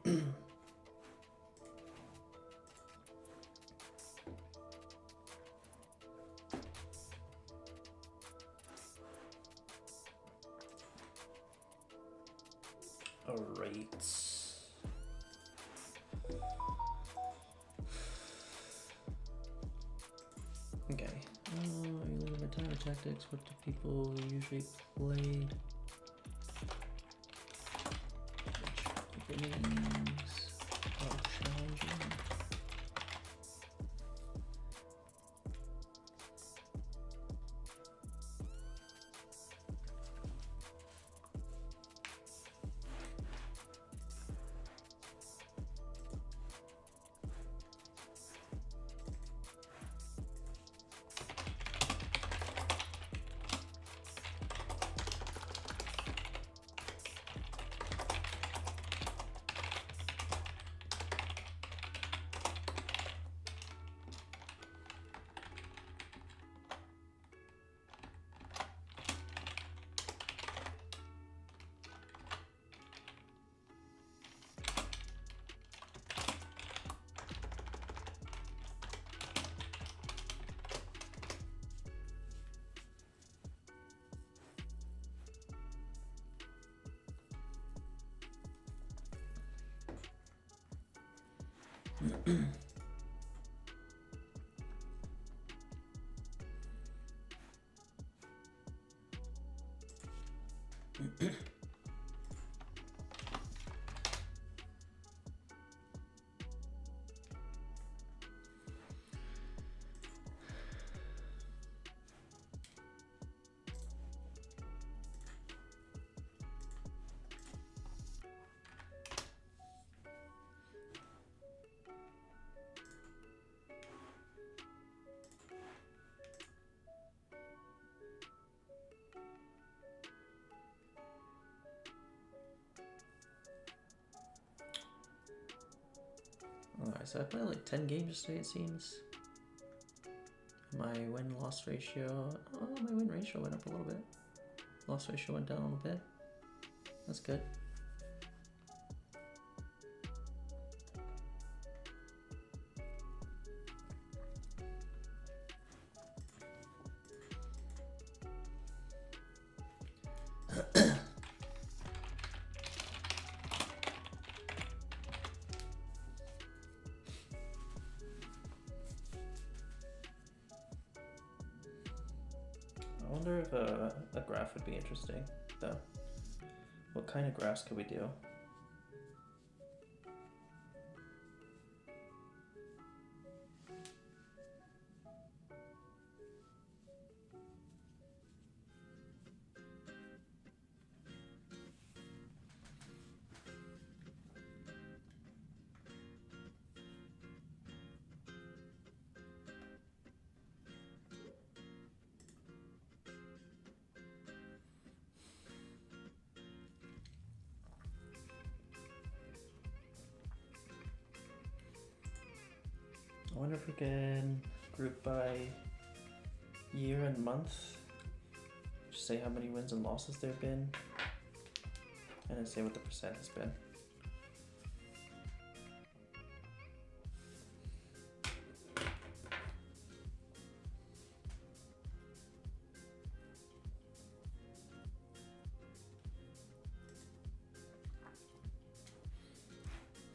Alright. Okay. Tower tactics. What do people usually play? Beginnings. Challenging. Alright, so I played like 10 games today, it seems. My win-loss ratio... Oh, my win ratio went up a little bit. Loss ratio went down a little bit. That's good. I wonder if a graph would be interesting, though. What kind of graphs could we do? I wonder if we can group by year and month. Just say how many wins and losses there have been. And then say what the percent has been.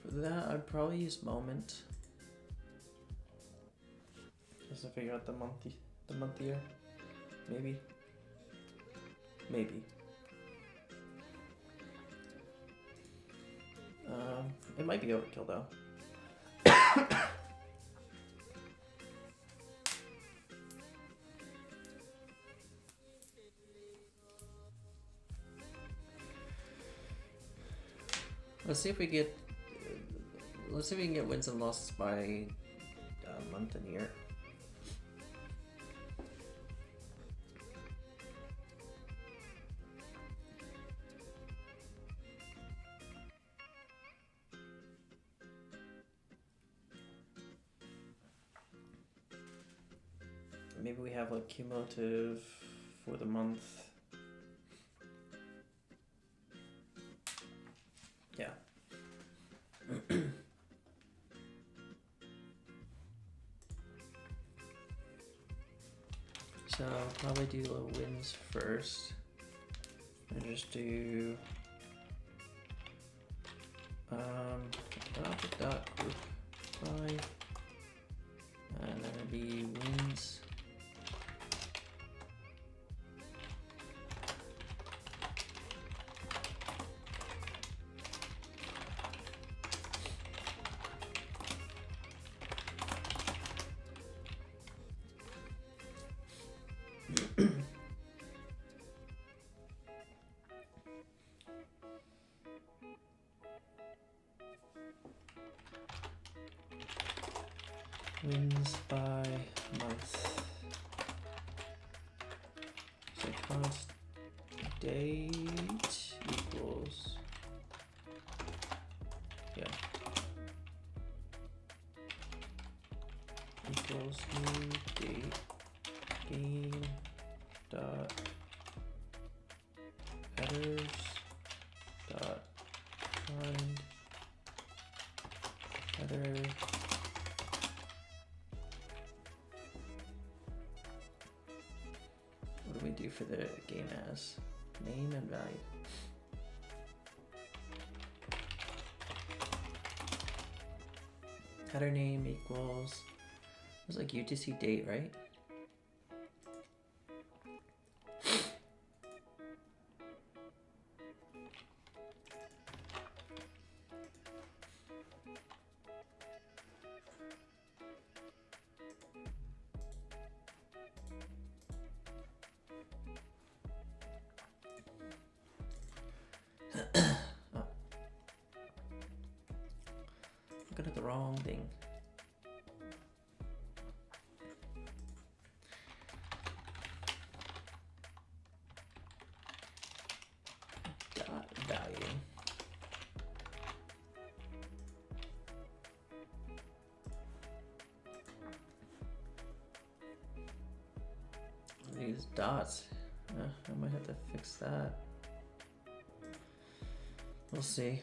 For that, I'd probably use Moment. Just to figure out the month year. Maybe. It might be overkill though. Let's see if we get. Let's see if we can get wins and losses by month and year. Maybe we have like cumulative for the month. Yeah. So probably do low wins first. And just do dot group by, and then it'd be wins. Wins by month. So const date equals, yeah, equals new date game dot headers dot find header what do we do for the game as name and value? Header name equals, it was like UTC date, right? Looking at the wrong thing. Dot value. These dots. I might have to fix that. We'll see.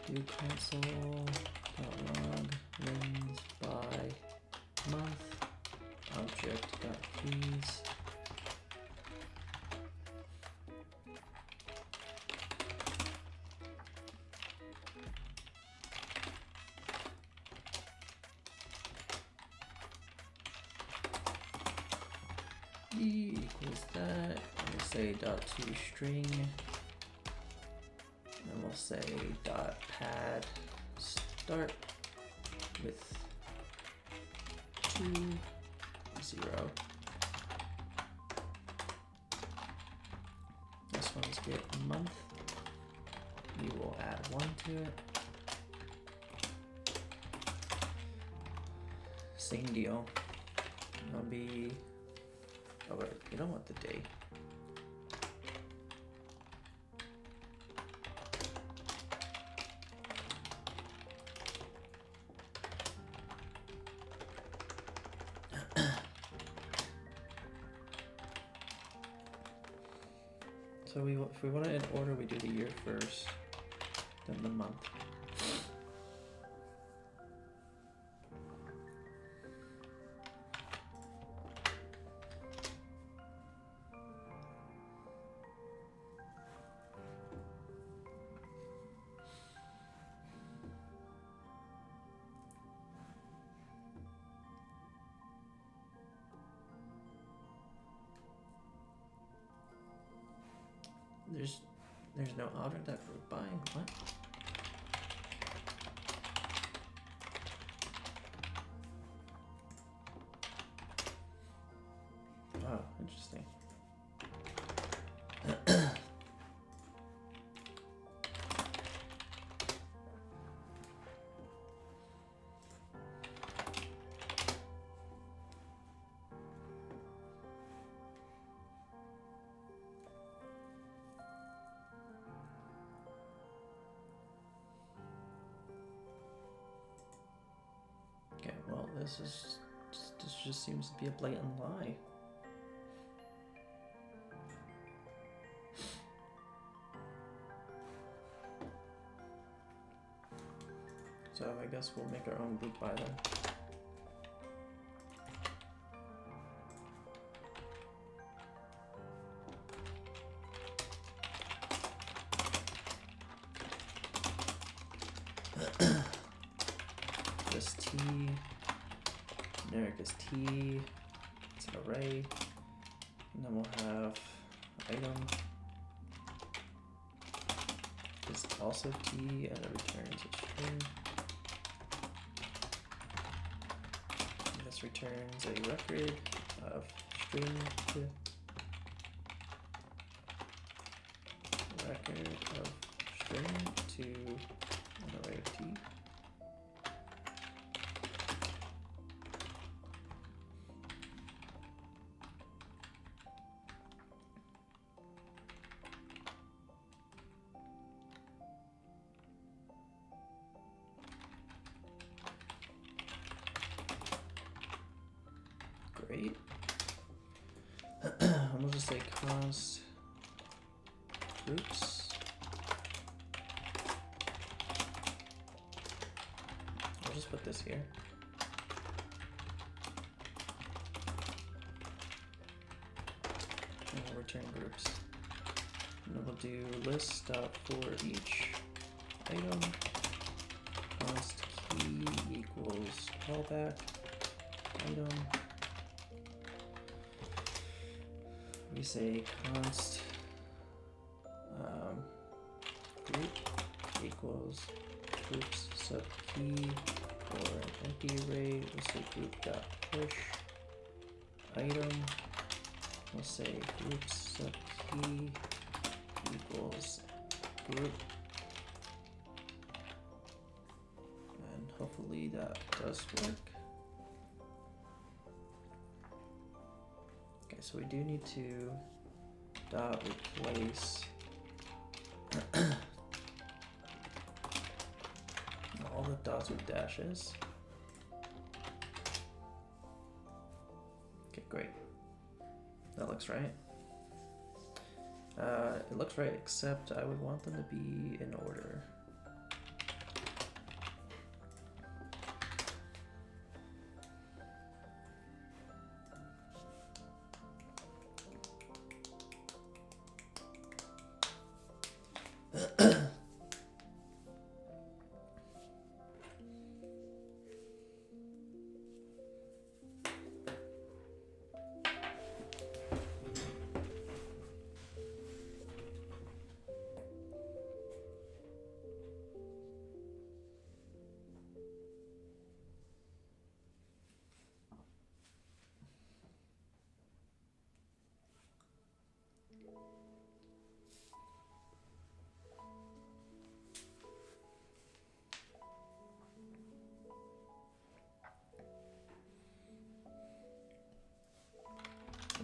Do console log wins by month object keys. Equals that, and we'll say dot to string, and we'll say dot pad start with 2 0. This one's get month. We will add 1 to it. Same deal. It'll be, oh wait, you don't want the date. So if we want it in order, we do the year first, then the month. There's no object that group by. What? Oh, interesting. Okay, well, this just seems to be a blatant lie. So I guess we'll make our own group by then. This T, generic is T, it's an array, and then we'll have item is also T, and it returns a string. And this returns a record of string to record of string to an array of T. Great. And we'll just say const groups. I'll just put this here. And we'll return groups. And then we'll do list dot for each item. Const key equals callback item. We say const group equals groups sub key or an empty array. We'll say group dot push item. We'll say groups sub key equals group, and hopefully that does work. Okay, so we do need to dot replace all the dots with dashes. Okay, great. That looks right. It looks right, except I would want them to be in order.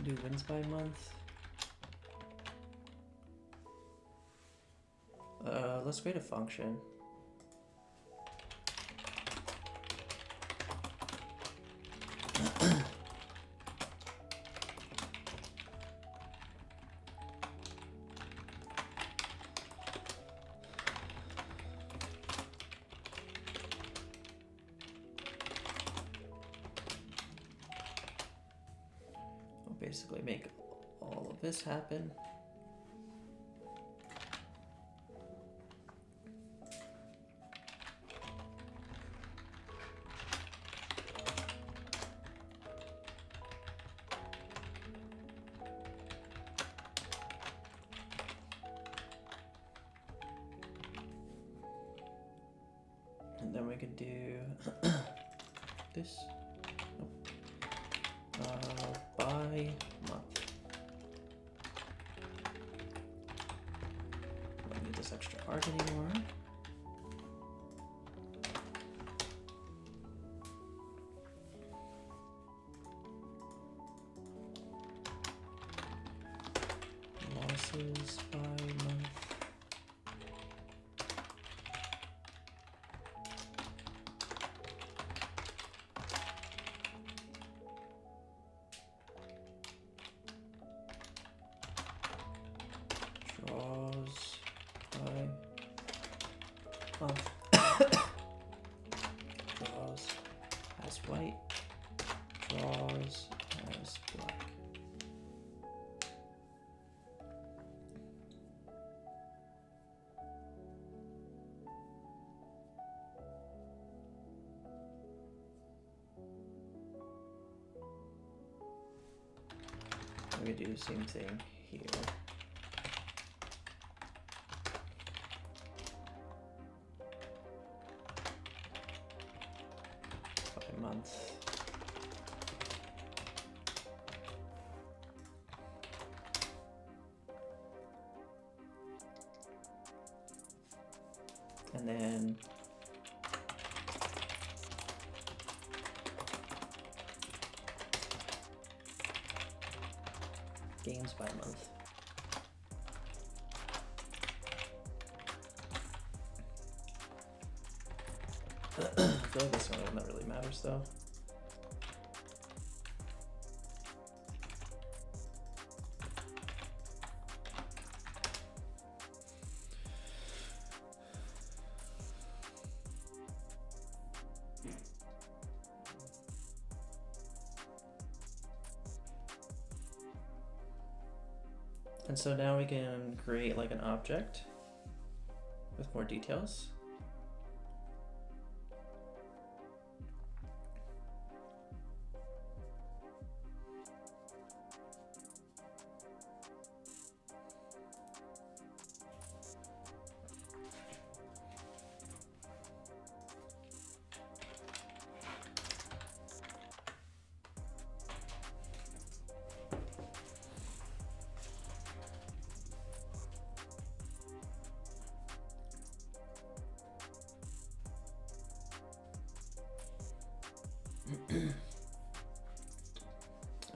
Do wins by month. Let's create a function. Basically make all of this happen. And then we could do this. By month. Don't need this extra arc anymore. Losses by month. Draws by month. Draws as white. Draws as black. we do the same thing here. By month. And then games by month. I feel like that's the only one that really matters though. And so now we can create like an object with more details.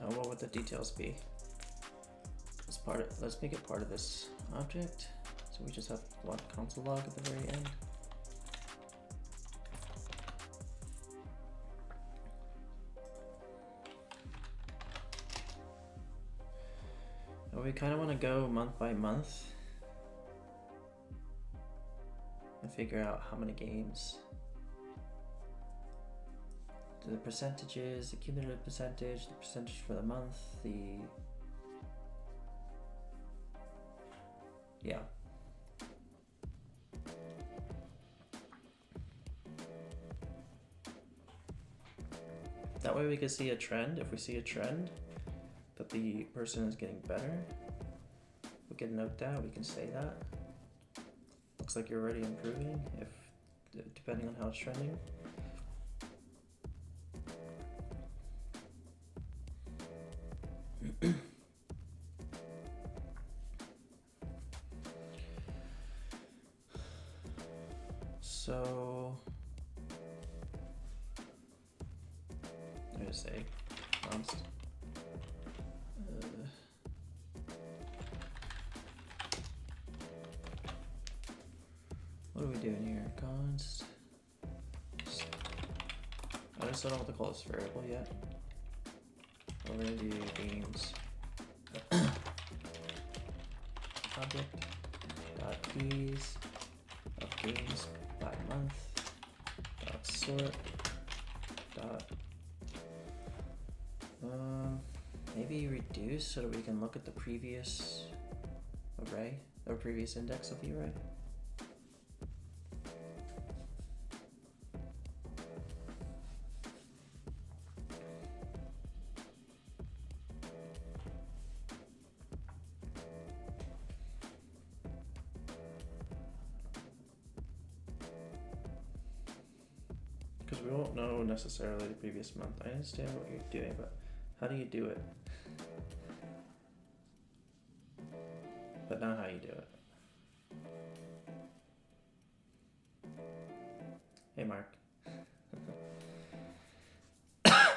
What would the details be? Let's make it part of this object. So we just have one console log at the very end. And we kind of want to go month by month and figure out how many games. The percentages, the cumulative percentage, the percentage for the month, yeah. That way we can see a trend. If we see a trend that the person is getting better, we can note that, we can say that. Looks like you're already improving, depending on how it's trending. So I'm gonna say const. What are we doing here? Const. I just don't know what to call this variable yet. We're gonna do games object dot keys of games by month dot sort dot maybe reduce so that we can look at the previous array or previous index of the array. Because we won't know necessarily the previous month. I understand what you're doing, but how do you do it? But not how you do it. Hey Mark. I'll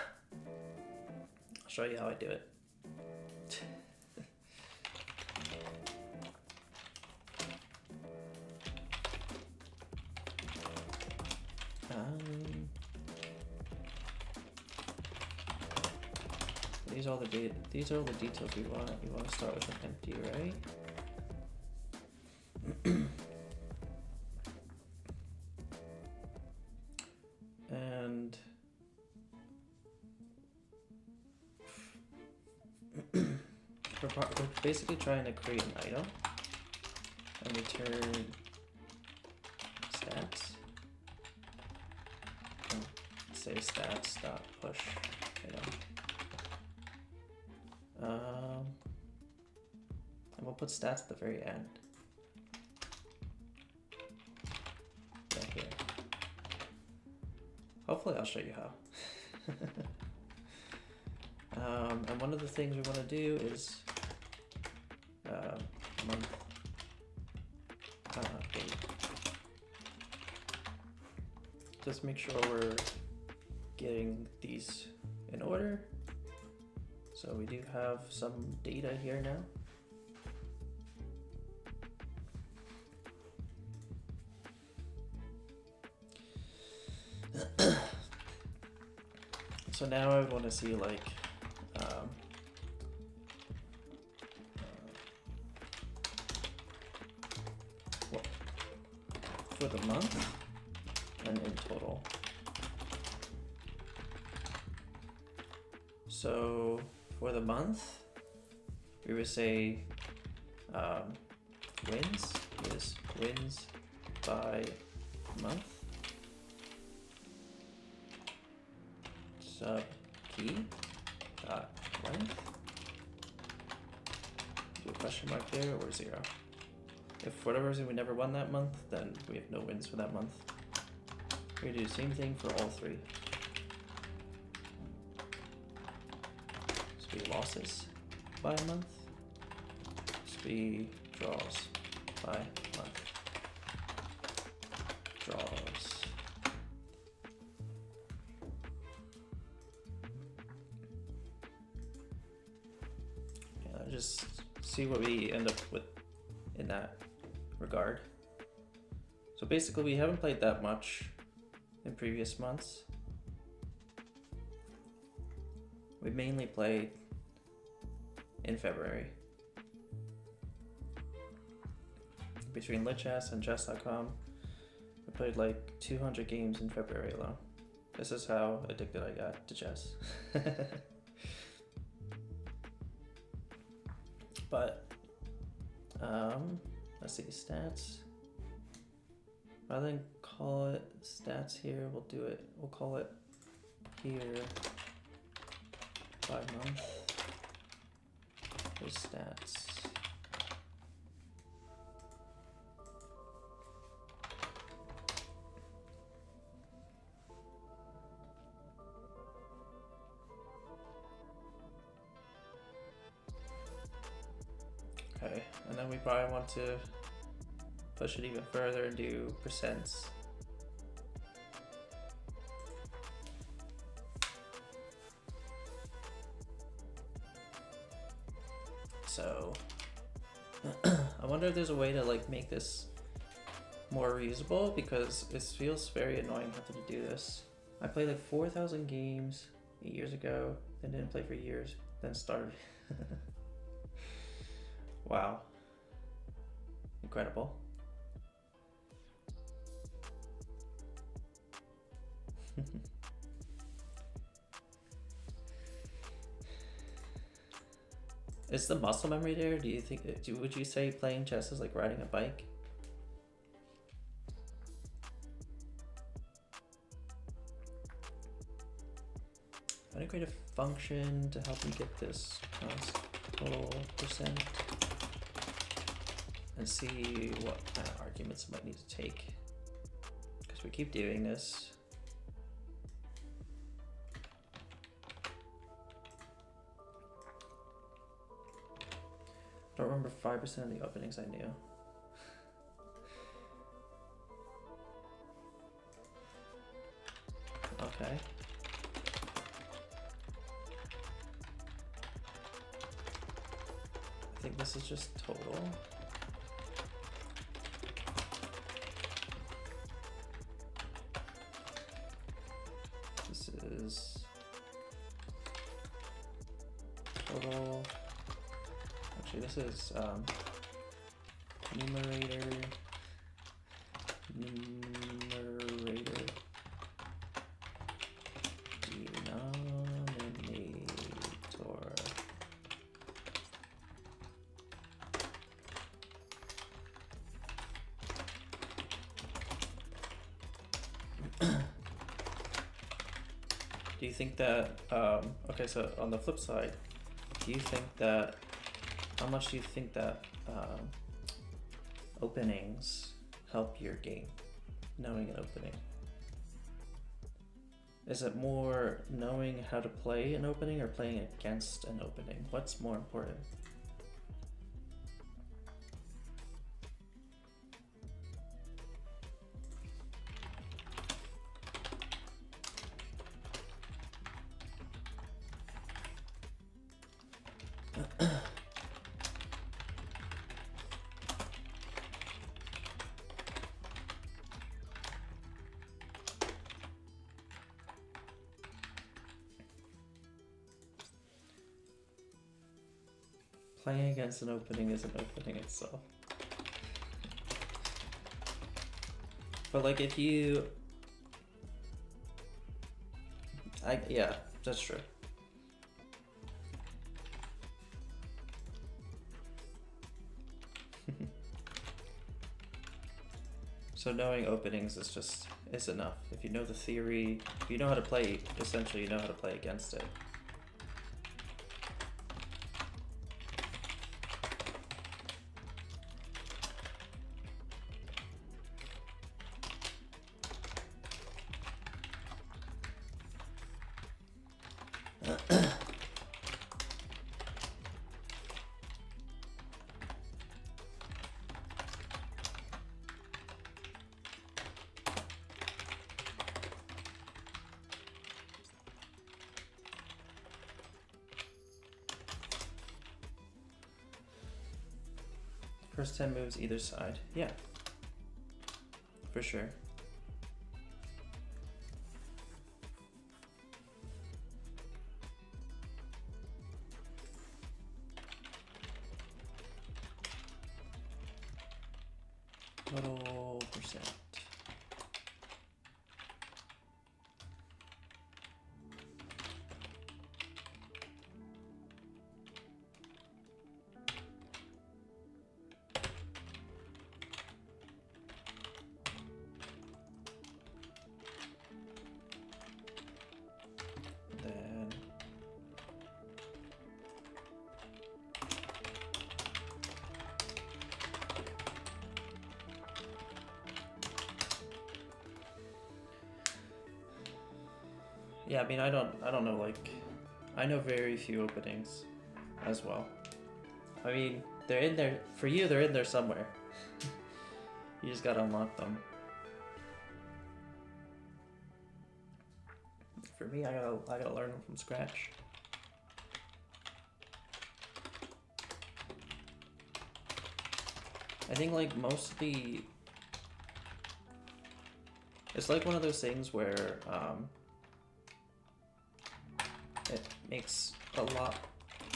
show you how I do it. These are all the details we want. You want to start with an empty, right? And we're basically trying to create an item and return stats. And say stats dot push item. put stats at the very end. Yeah, here. Hopefully I'll show you how. And one of the things we want to do is month date. Just make sure we're getting these in order. So we do have some data here now. So now I would want to see like what for the month and in total. So for the month, we would say wins is wins by month. Sub key dot length. Do a question mark there or 0. If for whatever reason we never won that month, then we have no wins for that month. We do the same thing for all 3. So be losses by month. So be draws by month. Draws. Just see what we end up with in that regard. So basically we haven't played that much in previous months. We mainly played in February. Between LitChess and chess.com, we played like 200 games in February alone. This is how addicted I got to chess. But let's see, stats. Rather than call it stats here, we'll call it here by month. There's stats. Okay, and then we probably want to push it even further and do percents. So I wonder if there's a way to like make this more reusable, because it feels very annoying having to do this. I played like 4,000 games 8 years ago, then didn't play for years, then started. Wow. Incredible. Is the muscle memory there? Do you think, would you say playing chess is like riding a bike? I'm gonna create a function to help me get this total percent and see what kind of arguments I might need to take, because we keep doing this. I don't remember 5% of the openings I knew. Okay. I think this is just total. This is total. Actually, this is numerator, denominator. Do you think that, okay, so on the flip side, do you think that How much do you think that openings help your game? Knowing an opening. Is it more knowing how to play an opening or playing against an opening? What's more important? Playing against an opening is an opening itself. But like if you... yeah, that's true. So knowing openings is enough. If you know the theory, if you know how to play, essentially you know how to play against it. First 10 moves either side. Yeah. For sure. Total percent. Then yeah, I mean I don't know, like I know very few openings as well. I mean, they're in there for you, they're in there somewhere. You just gotta unlock them. For me, I gotta learn them from scratch. I think like most of the... It's like one of those things where it makes a lot...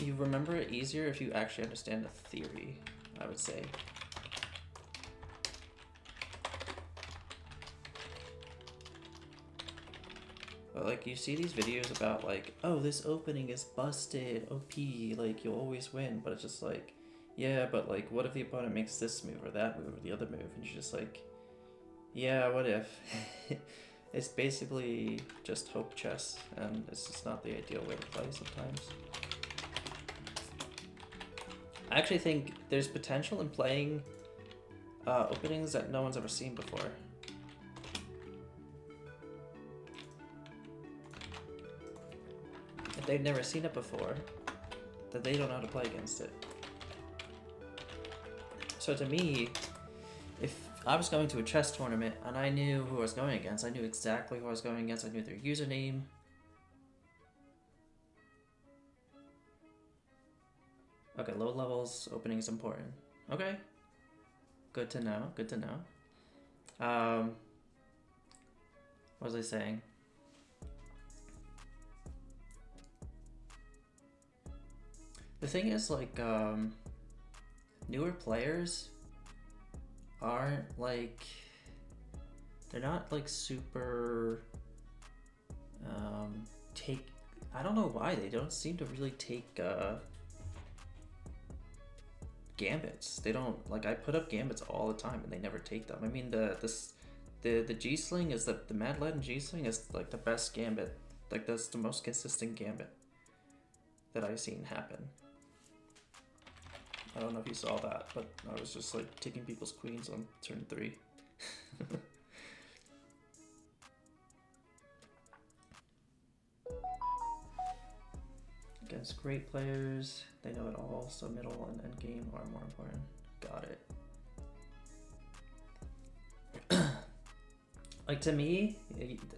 You remember it easier if you actually understand the theory, I would say. But like you see these videos about like, oh, this opening is busted, OP, like you'll always win, but it's just like, yeah, but like what if the opponent makes this move or that move or the other move, and you're just like, yeah, what if? It's basically just hope chess, and it's just not the ideal way to play sometimes. I actually think there's potential in playing openings that no one's ever seen before. If they've never seen it before, then they don't know how to play against it. So to me, if I was going to a chess tournament and I knew who I was going against, I knew exactly who I was going against, I knew their username. Okay, low levels, opening is important. Okay. Good to know, good to know. What was I saying? The thing is, like, newer players aren't, like, they're not, like, super, I don't know why, they don't seem to really take, gambits. They don't, like, I put up gambits all the time and they never take them. I mean, the G-Sling is the Mad Latin G-Sling is, like, the best gambit. Like, that's the most consistent gambit that I've seen happen. I don't know if you saw that, but I was just like taking people's queens on turn 3. Against great players, they know it all, so middle and end game are more important. Got it. Like, to me,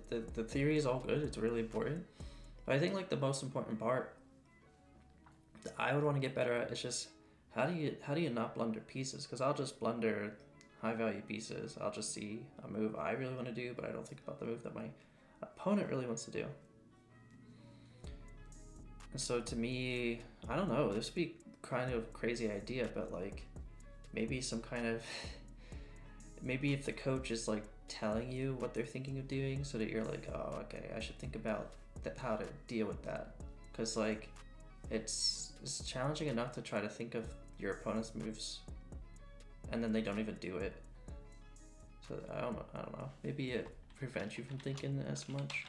the theory is all good, it's really important. But I think like the most important part that I would want to get better at is just how do you not blunder pieces? Because I'll just blunder high value pieces. I'll just see a move I really want to do, but I don't think about the move that my opponent really wants to do. And so to me, I don't know, this would be kind of a crazy idea, but like maybe some kind of maybe if the coach is like telling you what they're thinking of doing, so that you're like, oh, okay, I should think about how to deal with that. Because like it's challenging enough to try to think of your opponent's moves and then they don't even do it. So I don't know, maybe it prevents you from thinking as much.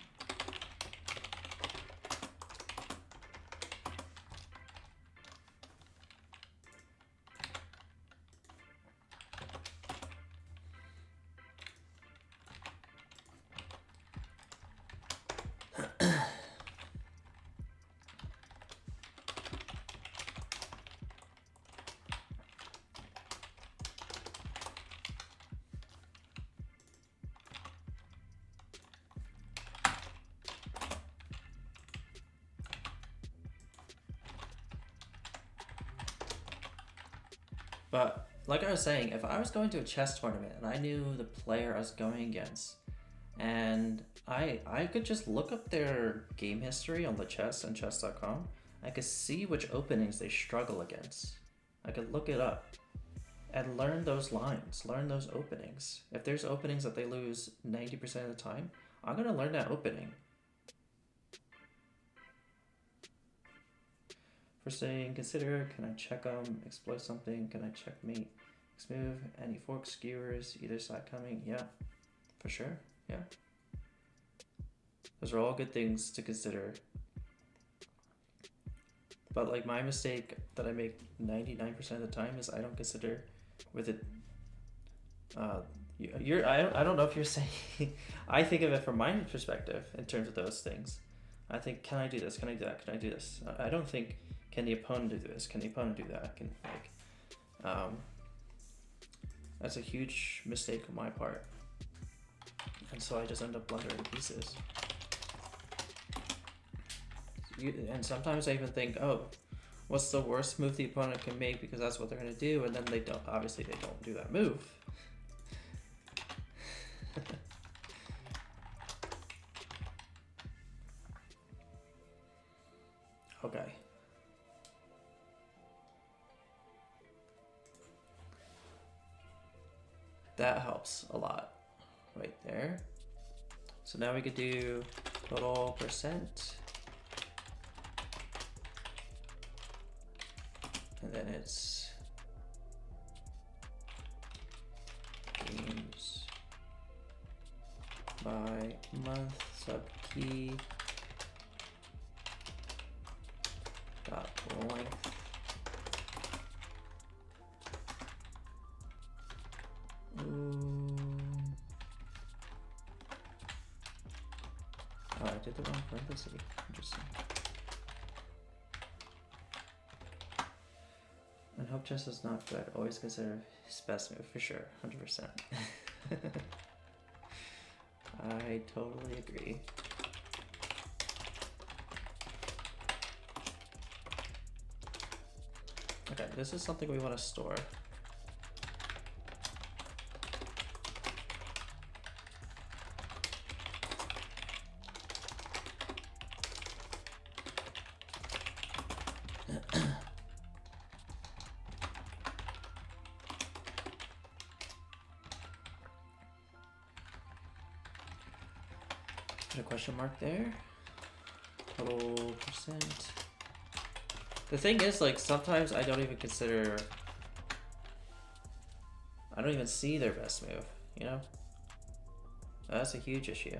But like I was saying, if I was going to a chess tournament and I knew the player I was going against, and I could just look up their game history on the chess and chess.com, I could see which openings they struggle against. I could look it up and learn those lines, learn those openings. If there's openings that they lose 90% of the time, I'm gonna learn that opening. For saying, consider, can I check exploit something, can I checkmate, X move, any fork skewers, either side coming, yeah, for sure, yeah. Those are all good things to consider. But like my mistake that I make 99% of the time is I don't consider with it, I don't know if you're saying, I think of it from my perspective in terms of those things. I think, can I do this, can I do that, can I do this? I don't think, can the opponent do this? Can the opponent do that? Can like, that's a huge mistake on my part, and so I just end up blundering pieces. And sometimes I even think, oh, what's the worst move the opponent can make because that's what they're gonna do, and then they don't. Obviously, they don't do that move. Okay. That helps a lot right there. So now we could do total percent. And then it's games by month sub key dot length. Oh, I did the wrong parenthesis. Interesting. And hope chess is not good. Always consider his best move for sure, 100%. I totally agree. Okay, this is something we want to store. Put a question mark there. Total percent. The thing is, like, sometimes I don't even consider, I don't even see their best move, you know? That's a huge issue.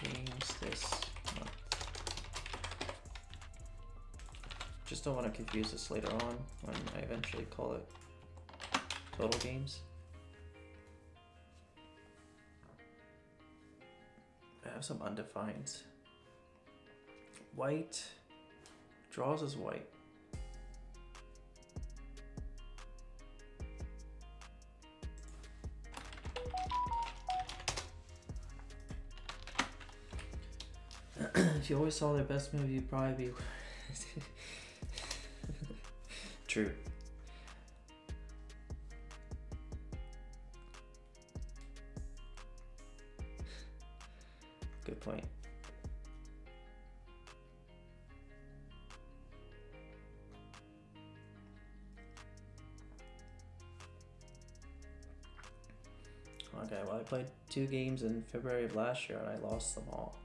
Games this month. don't want to confuse this later on when I eventually call it total games. I have some undefined. White. Draws is white. If you always saw their best move, you'd probably be... True. Good point. Okay, well I played 2 games in February of last year and I lost them all.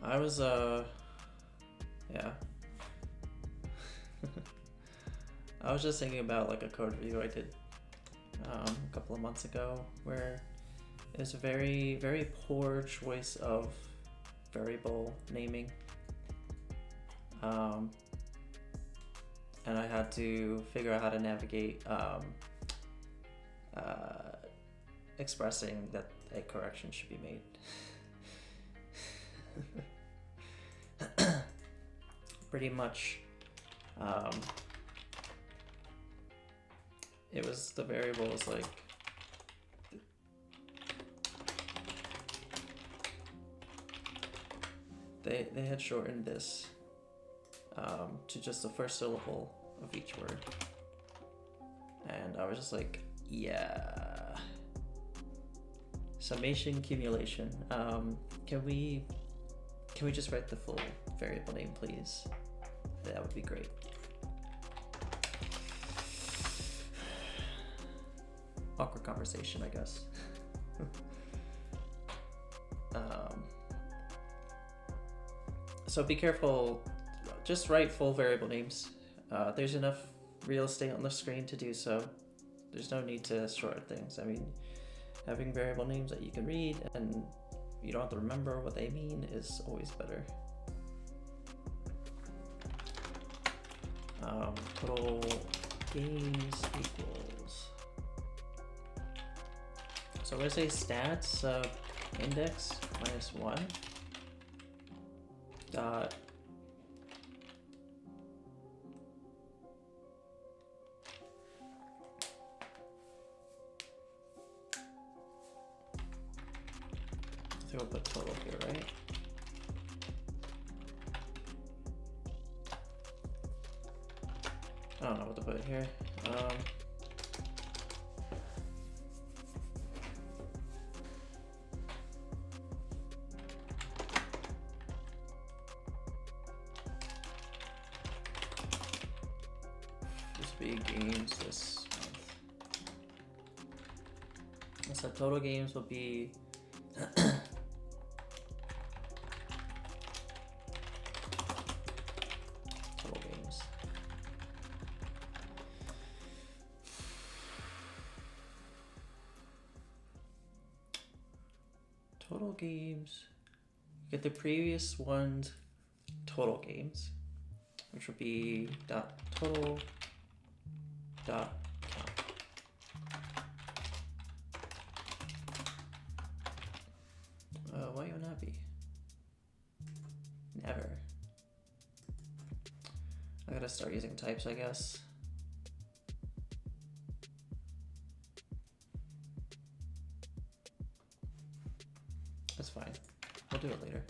I was, yeah. I was just thinking about like a code review I did a couple of months ago where it was a very, very poor choice of variable naming. And I had to figure out how to navigate expressing that a correction should be made. Pretty much it was, the variable was like they had shortened this to just the first syllable of each word, and I was just like, yeah, summation accumulation. Can we just write the full variable name, please? That would be great. Awkward conversation, I guess. So be careful, just write full variable names. There's enough real estate on the screen to do so. There's no need to shorten things. I mean, having variable names that you can read and you don't have to remember what they mean is always better. Total games equals. So I'm gonna say stats index -1 dot I think I'll put total here, right? I don't know what to put here. Just be games this month. So total games will be total games. Total games. Get the previous one's total games, which will be dot total dot count. Why are you unhappy? Never. I gotta start using types, I guess. That's fine. We'll do it later.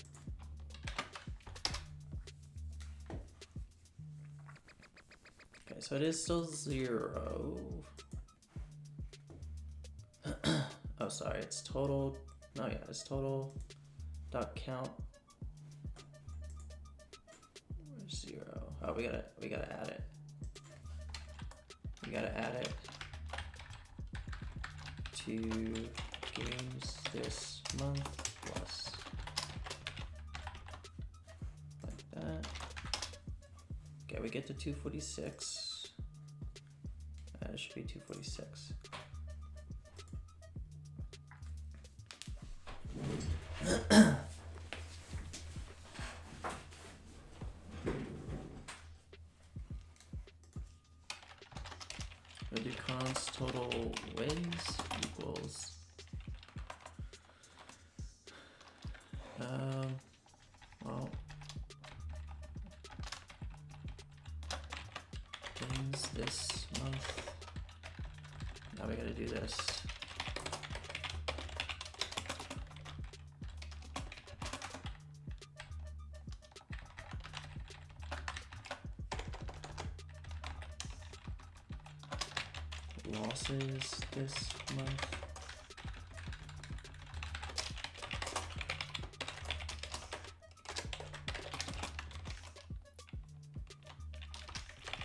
Okay, so it is still 0. Oh, sorry, it's total. No, yeah, it's total dot count. Where's 0? Oh, we gotta add it. We gotta add it to games this month plus, like that. Okay, we get to 246. It should be 246. We'll do cons total wins equals well, wins this month. Now we gotta do this. Losses this month.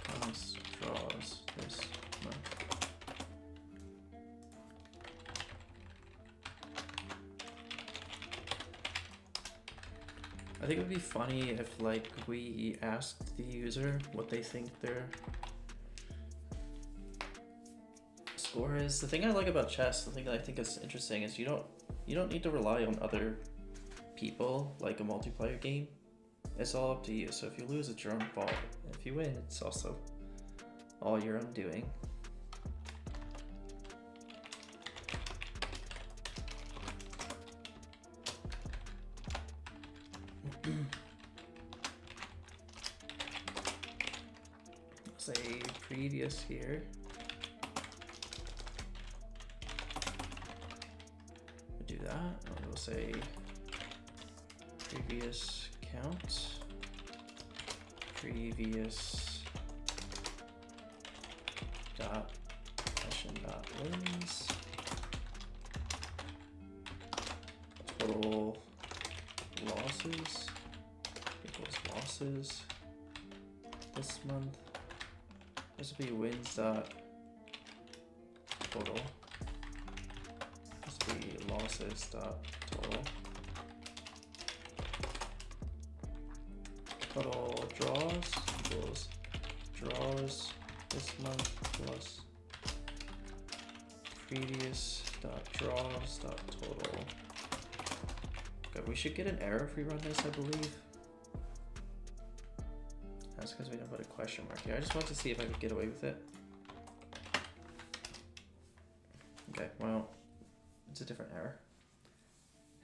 Cons draws this month. I think it would be funny if like we asked the user what they think their score is. The thing I like about chess, the thing that I think is interesting is you don't need to rely on other people like a multiplayer game. It's all up to you. So if you lose, it's your own fault. If you win, it's also all your own doing. Say previous here. Do that, and we'll say previous count, previous dot session dot wins, total losses equals losses this month. This will be wins dot total. Losses dot total. Total draws equals draws this month plus previous dot draws dot total. Okay, we should get an error if we run this, I believe. That's because we don't put a question mark here. I just want to see if I could get away with it. Okay, well, it's a different error.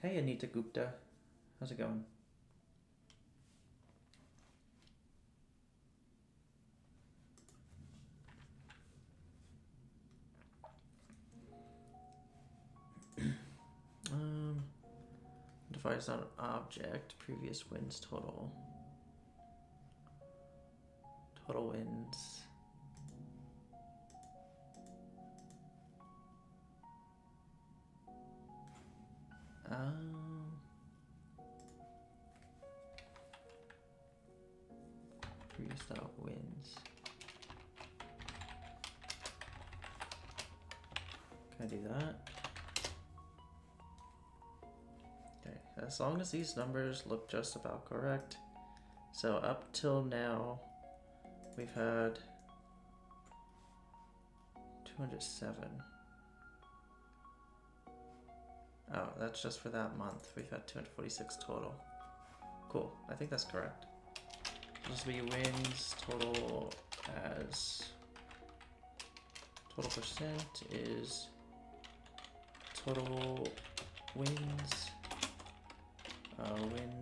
Hey Anita Gupta, how's it going? Defines not an object, previous wins total. Total wins. Previous dot wins. Can I do that? Okay, as long as these numbers look just about correct. So up till now, we've had 207. Oh, that's just for that month. We've had 246 total. Cool, I think that's correct. This will be wins total as total percent is total wins, win,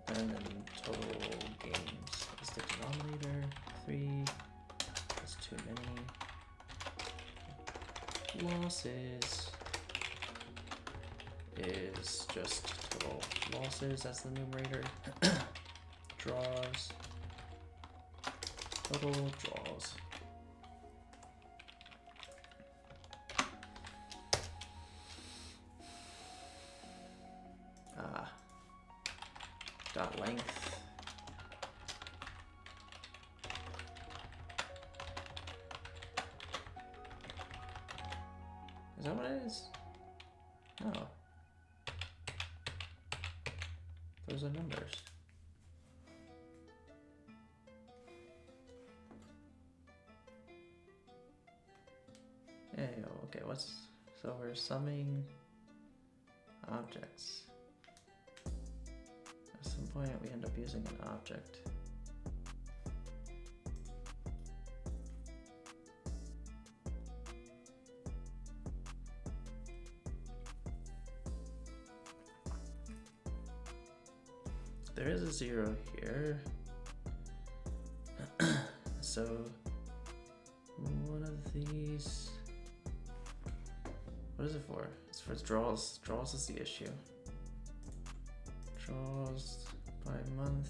and then total games is the denominator. 3, that's too many. Losses is just total losses as the numerator. Draws, total draws. Dot length. that what it is? No. Those are numbers. Yeah, okay, so we're summing objects. At some point we end up using an object. There is a 0 here. So one of these, what is it for? It's for draws. Draws is the issue. Draws by month.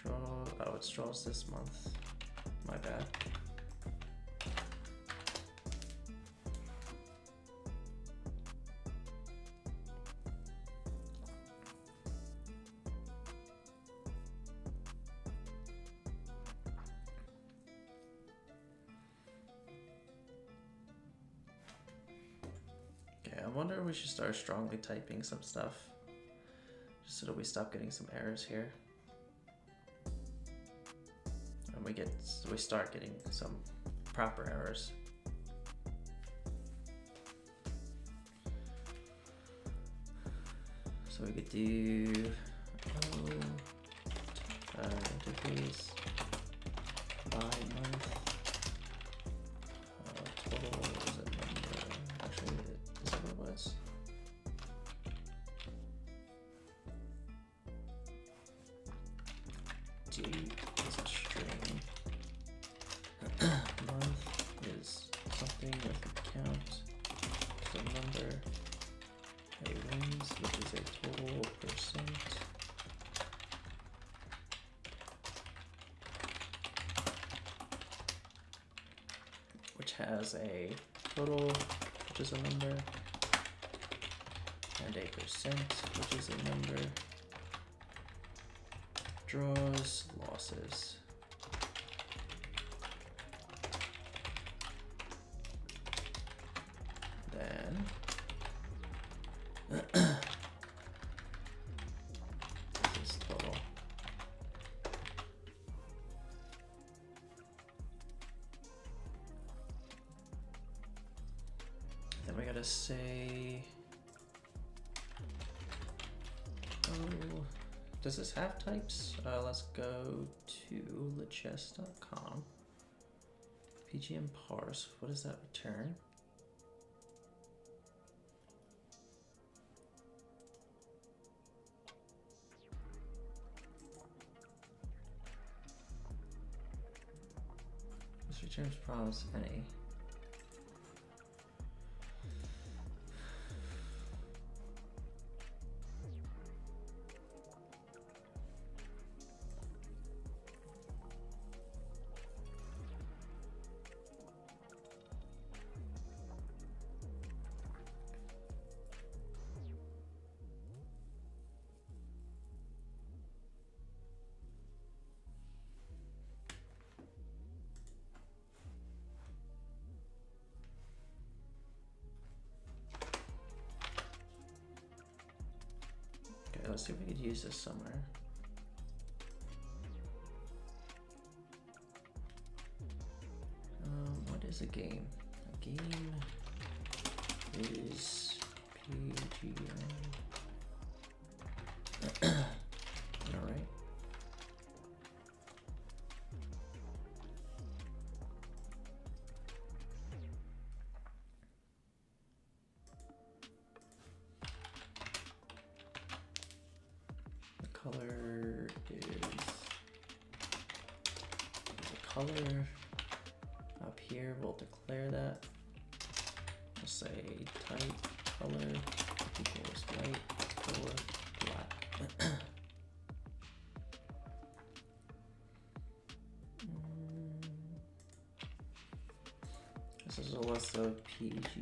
Oh, it's draws this month. My bad. I wonder if we should start strongly typing some stuff, just so that we stop getting some errors here, and we start getting some proper errors. So we could do interface by month. Total is a number. Actually, is that what it was? Date is a string. Month is something with a count. It's a number. A wins, which is a total percent. Which has a total, which is a number, and a percent, which is a number. Draws, losses. Then this is total. Then we gotta say, does this have types? Let's go to lichess.com. pgm parse, what does that return? This returns promise any. Let's see if we could use this somewhere. What is a game? A game is PGM. All right. Color is the color. Up here we'll declare that. We'll say type color equals white or black. This is a list of PGN.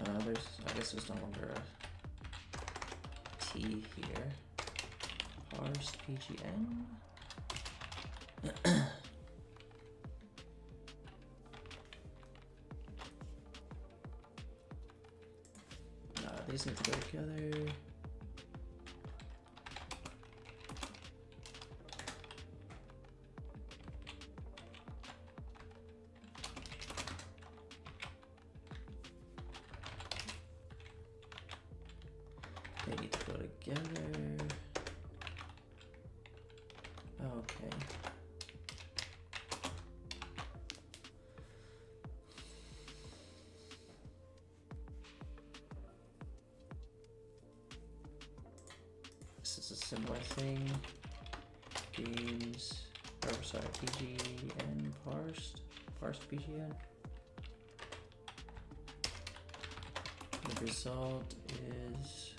I guess there's no longer a T here. Parse PGN. these need to go together. They need to go together. Okay. This is a similar thing. Games, or sorry, PGN parsed PGN. The result is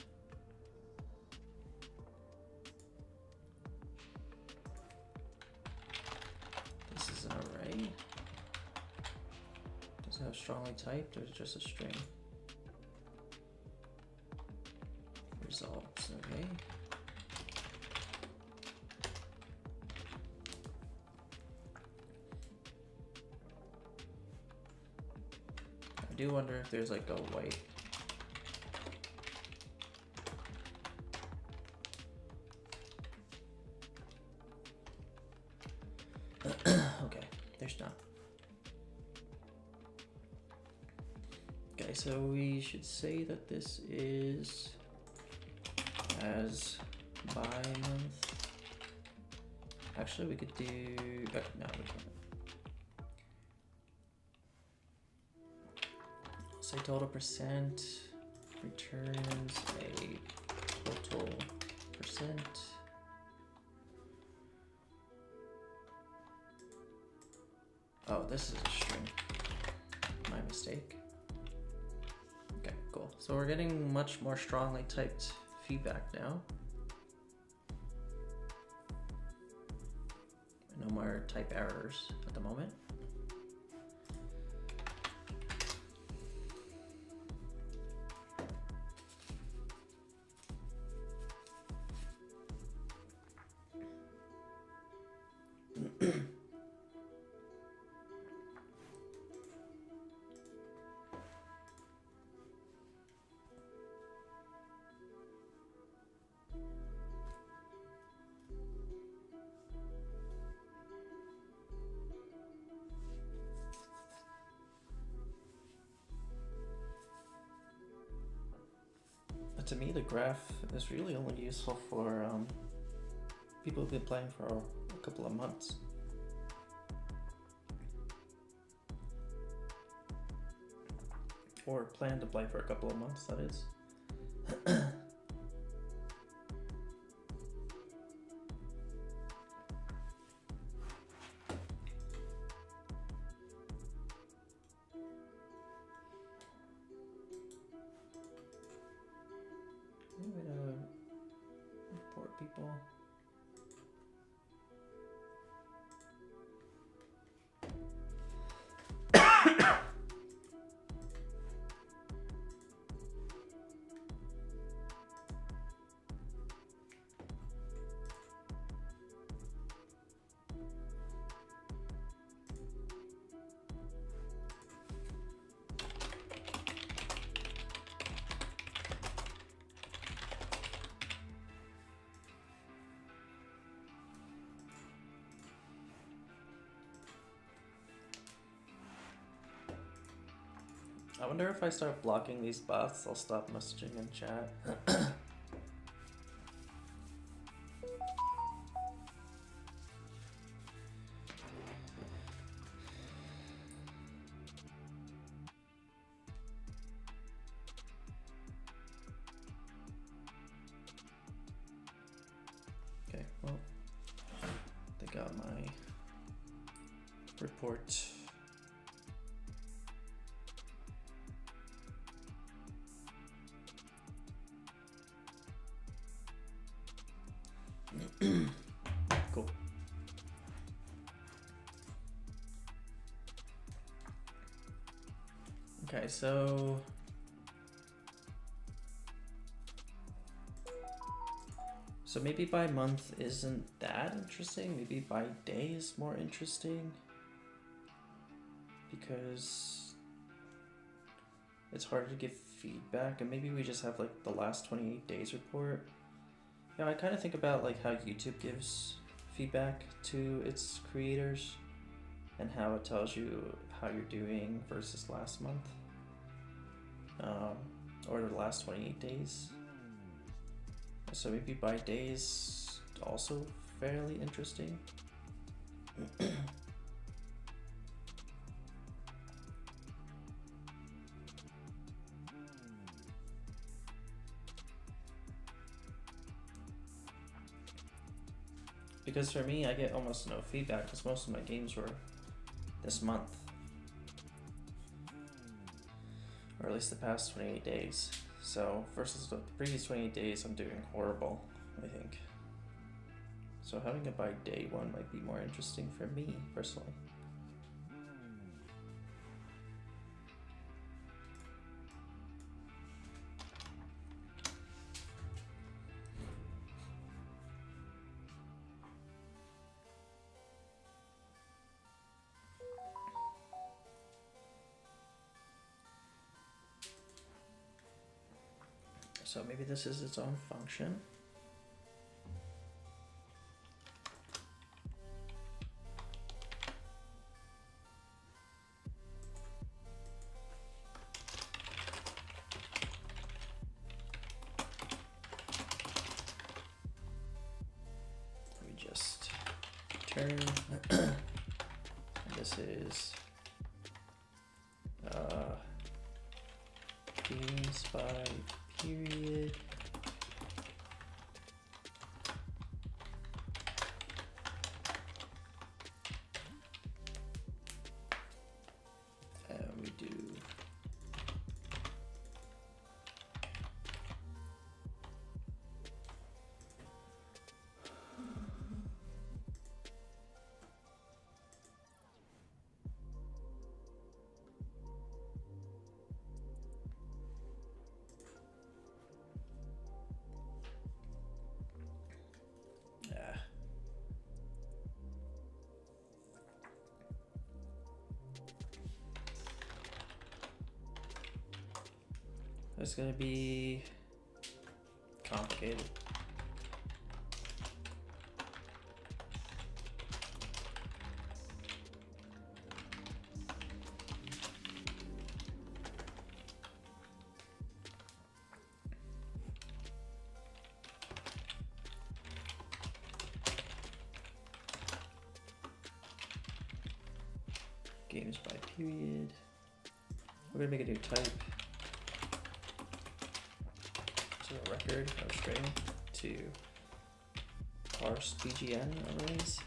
this is an array. Does it have strongly typed or is it just a string? Results, okay. I do wonder if there's like a white. Okay, there's not. Okay, so we should say that this is as by month. Actually, we could do. No, we can't. Say total percent returns a total percent. Oh, this is a string. My mistake. Okay, cool. So we're getting much more strongly typed feedback now. No more type errors at the moment. To me, the graph is really only useful for people who've been playing for a couple of months. Or plan to play for a couple of months, that is. I'm gonna report people. I wonder if I start blocking these bots, they'll stop messaging in chat. Okay, well, they got my report. Cool. Okay, so maybe by month isn't that interesting. Maybe by day is more interesting because it's harder to give feedback, and maybe we just have like the last 28 days report. Yeah, I kind of think about like how YouTube gives feedback to its creators and how it tells you how you're doing versus last month, or the last 28 days. So maybe by days also fairly interesting. Because for me, I get almost no feedback because most of my games were this month, or at least the past 28 days. So versus the previous 28 days, I'm doing horrible, I think. So having it by day one might be more interesting for me personally. So maybe this is its own function. We just turn, and this is games by period. And we do it's gonna be complicated. Games by period. We're gonna make a new type. So a record of string to parse BGN arrays.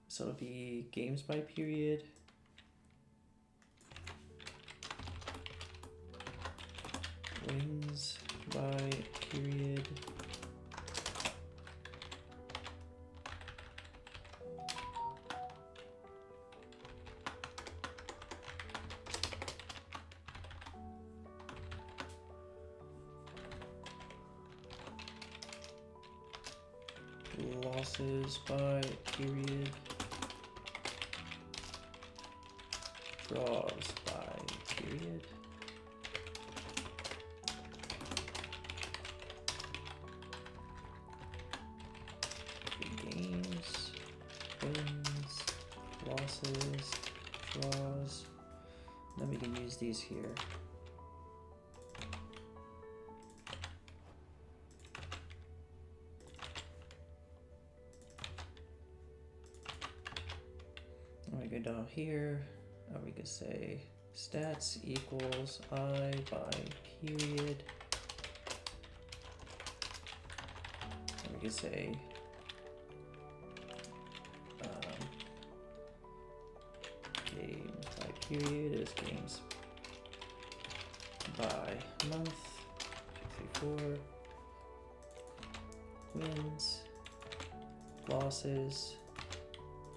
So it'll be games by period. Wins by period. Losses by period. Draws by period. Games, wins, losses, draws. Then we can use these here. We go down here, we could say stats equals I by period. And we could say games by period is games by month. 2, 3, 4. Wins, losses,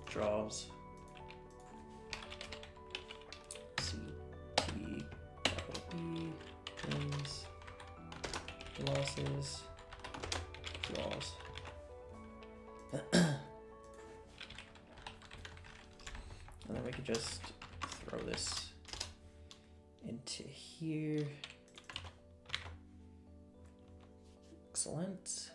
draws. Wins, losses, draws. And then we could just throw this into here. Excellent.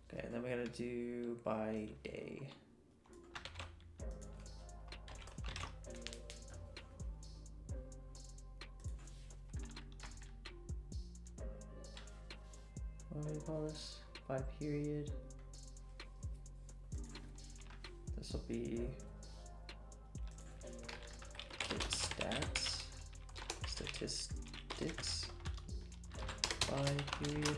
Okay, and then we gotta do by day. What do we call this? By period. This will be stats, statistics, by period.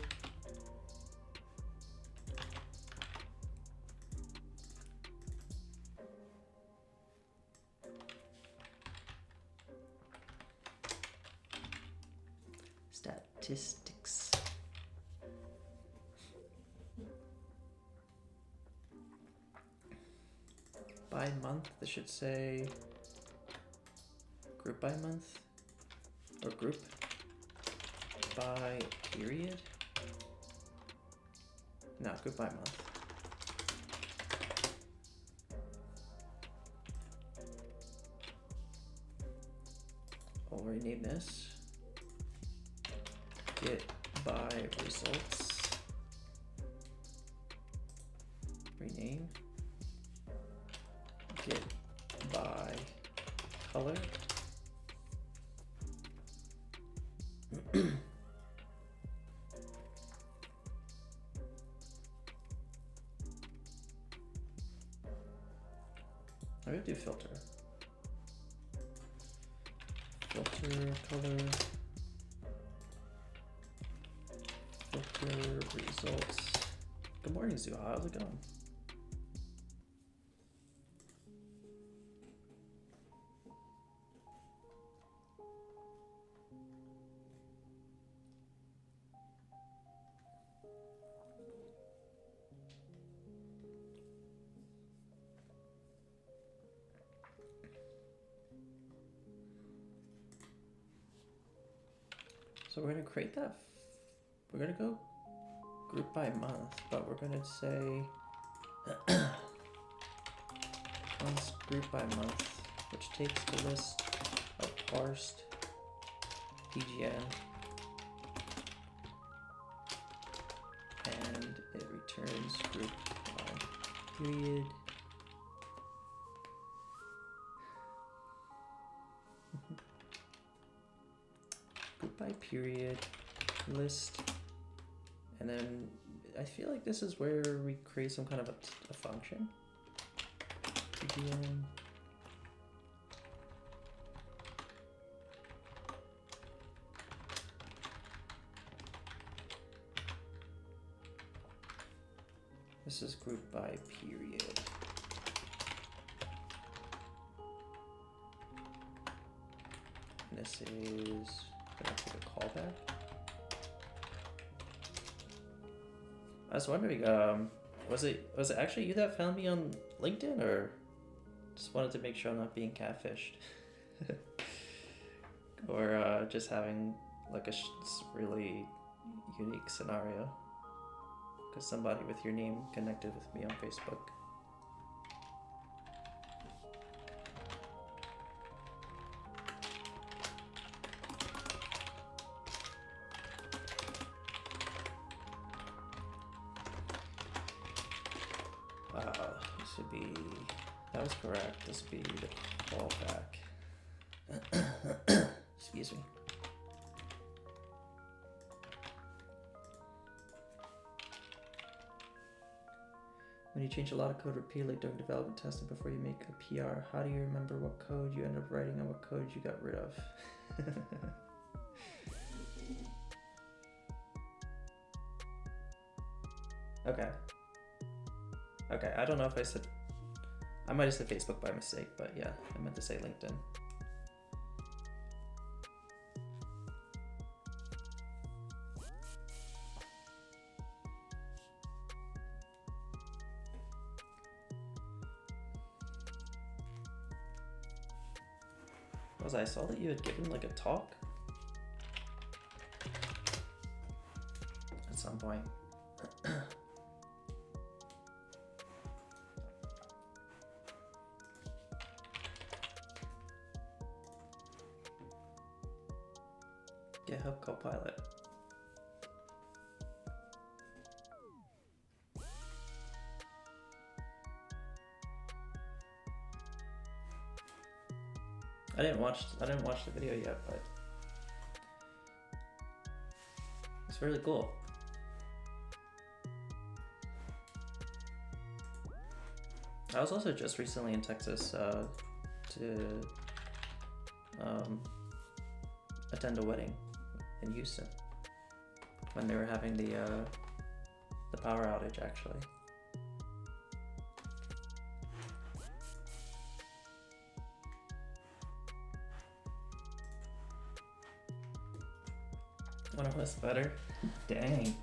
Statistics. By month, this should say group by month or group by period. No, group by month. I'll rename this. Get by results. Rename. Get by color. I'm gonna do filter. Filter color. Filter results. Good morning, Zuha. How's it going? So we're gonna create that. We're gonna go group by month, but we're gonna say once group by month, which takes the list of parsed PGN and it returns group by period. Group by period list, and then I feel like this is where we create some kind of a function. PGN. This is group by period. And this is gonna take a callback. I was wondering, was it actually you that found me on LinkedIn, or just wanted to make sure I'm not being catfished, or just having like a really unique scenario? Because somebody with your name connected with me on Facebook. This would be, that was correct. This would be the callback. Excuse me. When you change a lot of code repeatedly during development testing before you make a PR, how do you remember what code you ended up writing and what code you got rid of? Okay. Okay, I don't know if I might have said Facebook by mistake, but yeah, I meant to say LinkedIn. was I saw that you had given like a talk at some point. GitHub Copilot. I didn't watch the video yet, but it's really cool. I was also just recently in Texas to attend a wedding in Houston when they were having the power outage, actually. One of us better? Dang.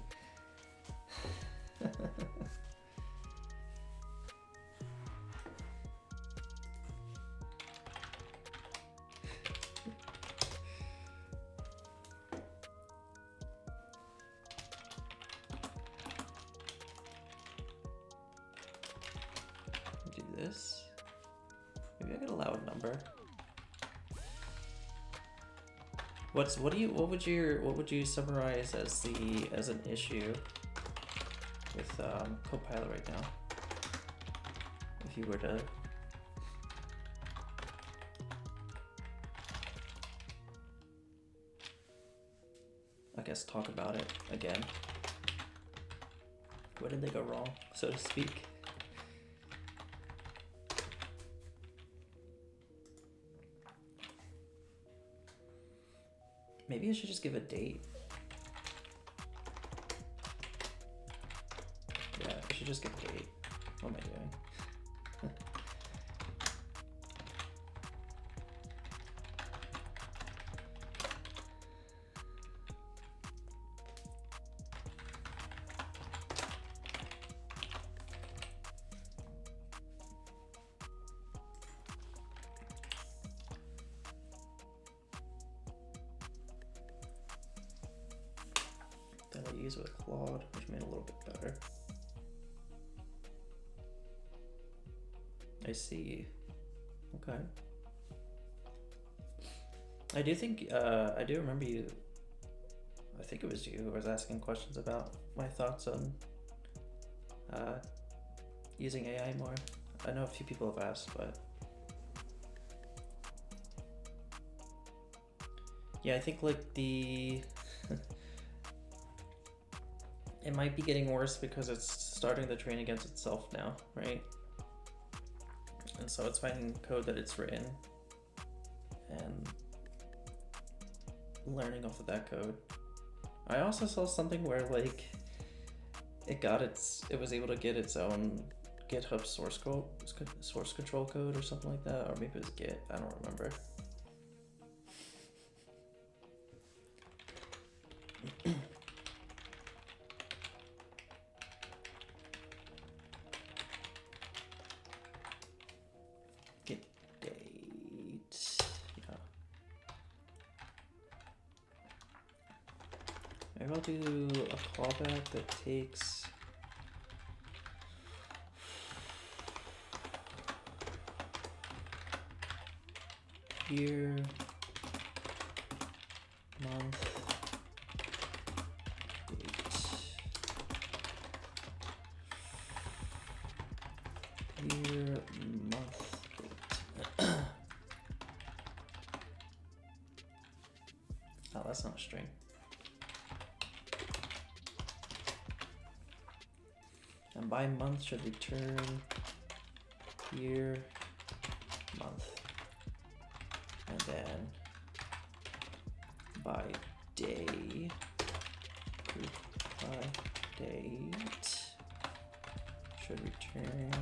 Do this. Maybe I could allow a number. What would you summarize as an issue with Copilot right now? If you were to I guess talk about it again. Where did they go wrong, so to speak? Maybe I should just give a date. Yeah, I should just give a date. What am I doing? That I use with Claude, which made it a little bit better. I see. Okay. I do think, I do remember you, I think it was you who was asking questions about my thoughts on using AI more. I know a few people have asked, but yeah, I think like the it might be getting worse because it's starting to train against itself now, right? And so it's finding code that it's written and learning off of that code. I also saw something where like it was able to get its own GitHub source control code or something like that, or maybe it was Git, I don't remember. Get date. Yeah. Maybe I'll do a callback that takes year, month, date. Year, month, date. Oh, that's not a string. And by month should return year, month. And then by day, group by date should return,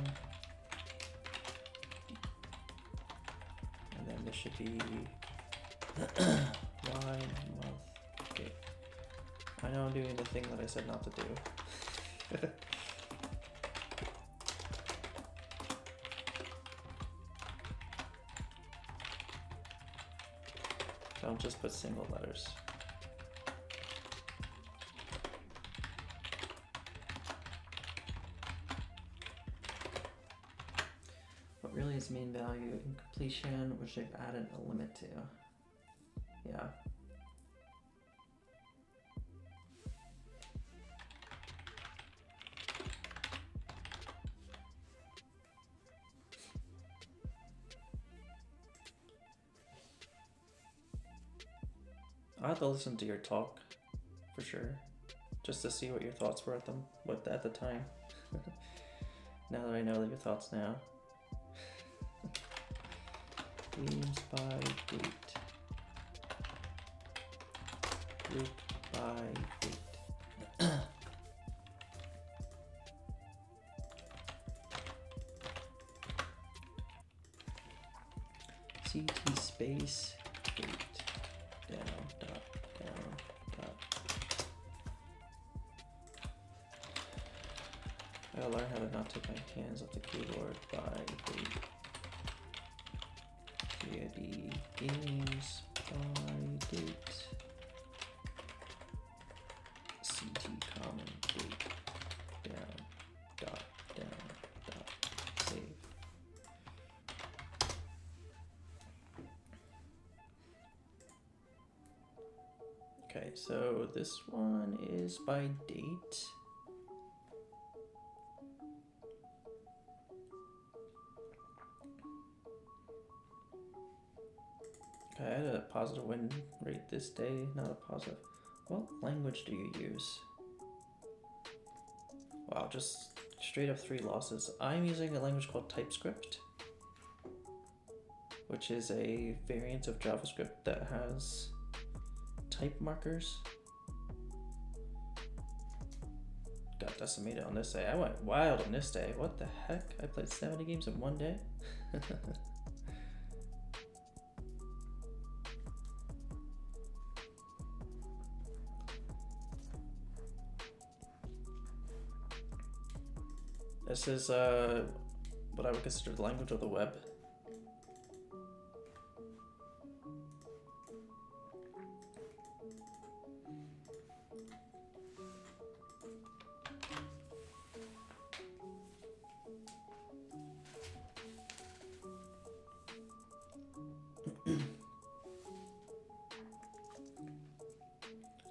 and then this should be y month date. I know I'm doing the thing that I said not to do. I'll just put single letters. What really is mean value? Incompletion, which they've added a limit to. Yeah. I'll have to listen to your talk for sure, just to see what your thoughts were at the time. Now that I know your thoughts now. Games by date. Group by date. CT space date. Down, dot, down, dot. I gotta learn how to not take my hands off the keyboard by date. CID games by date. CT common date. Down, dot, save. Okay, so this one is by date. Okay, I had a positive win rate this day, not a positive. What language do you use? Wow, just straight up 3 losses. I'm using a language called TypeScript, which is a variant of JavaScript that has type markers. Got decimated on this day. I went wild on this day. What the heck? I played 70 games in one day? This is what I would consider the language of the web.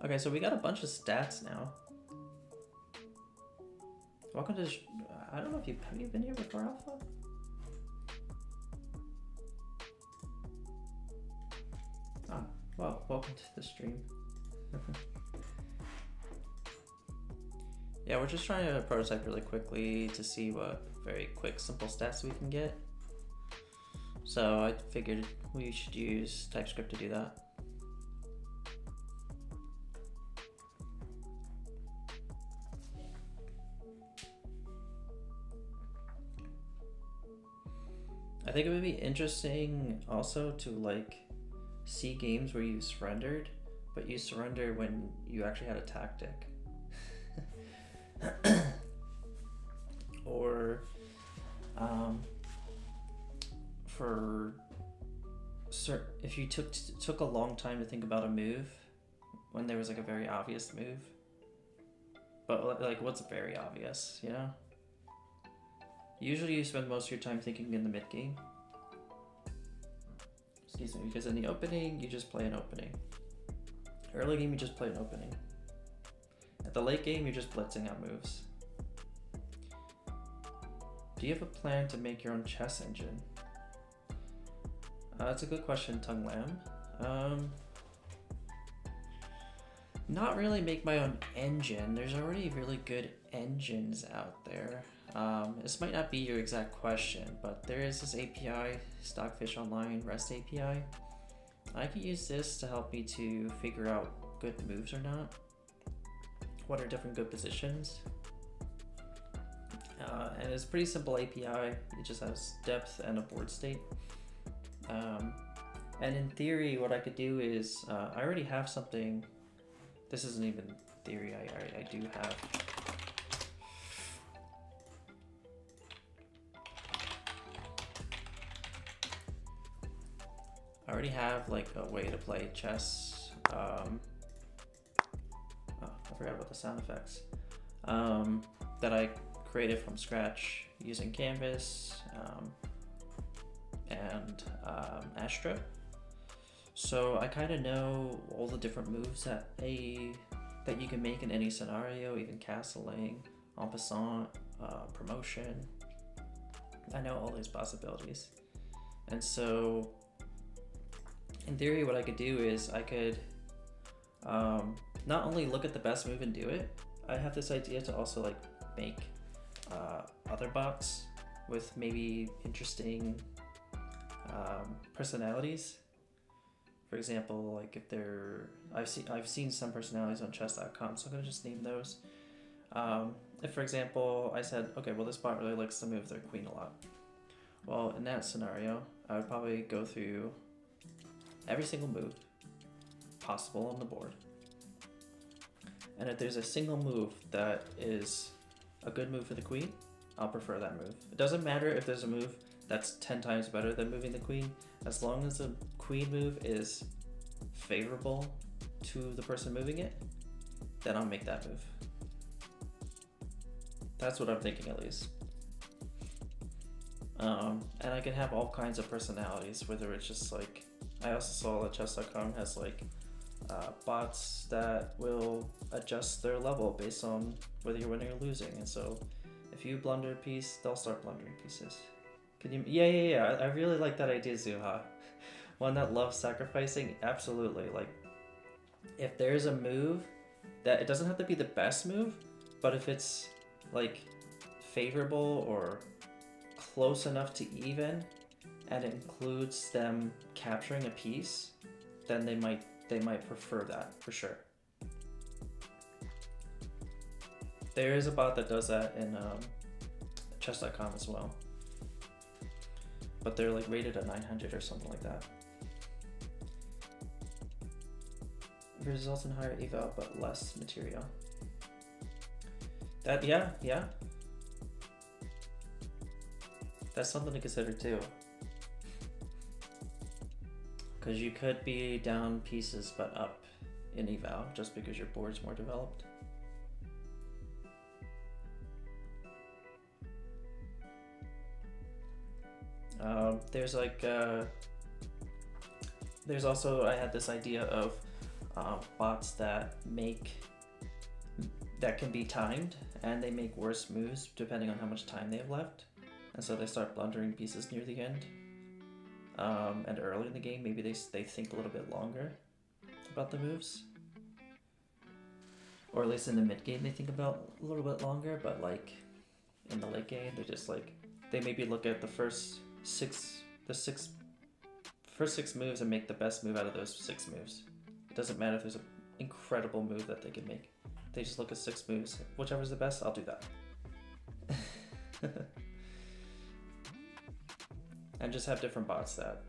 Okay, so we got a bunch of stats now. Welcome to I don't know if have you been here before, Alpha? Ah, well, welcome to the stream. Yeah, we're just trying to prototype really quickly to see what very quick, simple stats we can get. So I figured we should use TypeScript to do that. I think it would be interesting also to like see games where you surrendered, but you surrender when you actually had a tactic. Or if you took a long time to think about a move when there was like a very obvious move. But like what's very obvious, you know? Usually you spend most of your time thinking in the mid game. Excuse me, because in the opening, you just play an opening. Early game, you just play an opening. At the late game, you're just blitzing out moves. Do you have a plan to make your own chess engine? That's a good question, Tongue Lamb. Not really make my own engine. There's already really good engines out there. This might not be your exact question, but there is this API, Stockfish Online REST API. I could use this to help me to figure out good moves or not. What are different good positions? And it's a pretty simple API. It just has depth and a board state. And in theory, what I could do is, I already have something. This isn't even theory, I do have. I already have like a way to play chess. Oh, I forgot about the sound effects. That I created from scratch using Canvas and Astro. So I kind of know all the different moves that you can make in any scenario, even castling, en passant, promotion. I know all these possibilities. And so in theory, what I could do is I could not only look at the best move and do it, I have this idea to also like make other bots with maybe interesting personalities. For example, like if I've seen some personalities on chess.com, so I'm gonna just name those. If, for example, I said, okay, well, this bot really likes to move their queen a lot. Well, in that scenario, I would probably go through every single move possible on the board. And if there's a single move that is a good move for the queen, I'll prefer that move. It doesn't matter if there's a move that's 10 times better than moving the queen, as long as the queen move is favorable to the person moving it, then I'll make that move. That's what I'm thinking, at least. And I can have all kinds of personalities, whether it's just like, I also saw that chess.com has like bots that will adjust their level based on whether you're winning or losing. And so if you blunder a piece, they'll start blundering pieces. Can you? Yeah. I really like that idea, Zuha. One that loves sacrificing, absolutely. Like, if there's a move that, it doesn't have to be the best move, but if it's like favorable or close enough to even, and it includes them capturing a piece, then they might prefer that for sure. There is a bot that does that in chess.com as well, but they're like rated at 900 or something like that. Results in higher eval but less material. That yeah. That's something to consider too. Because you could be down pieces but up in eval just because your board's more developed. There's like there's also, I had this idea of bots that can be timed, and they make worse moves depending on how much time they have left, and so they start blundering pieces near the end. And early in the game, maybe they think a little bit longer about the moves, or at least in the mid game they think about a little bit longer. But like in the late game, they're just like, they maybe look at the first six moves and make the best move out of those 6 moves. It doesn't matter if there's an incredible move that they can make. They just look at 6 moves. Whichever's the best, I'll do that. And just have different bots that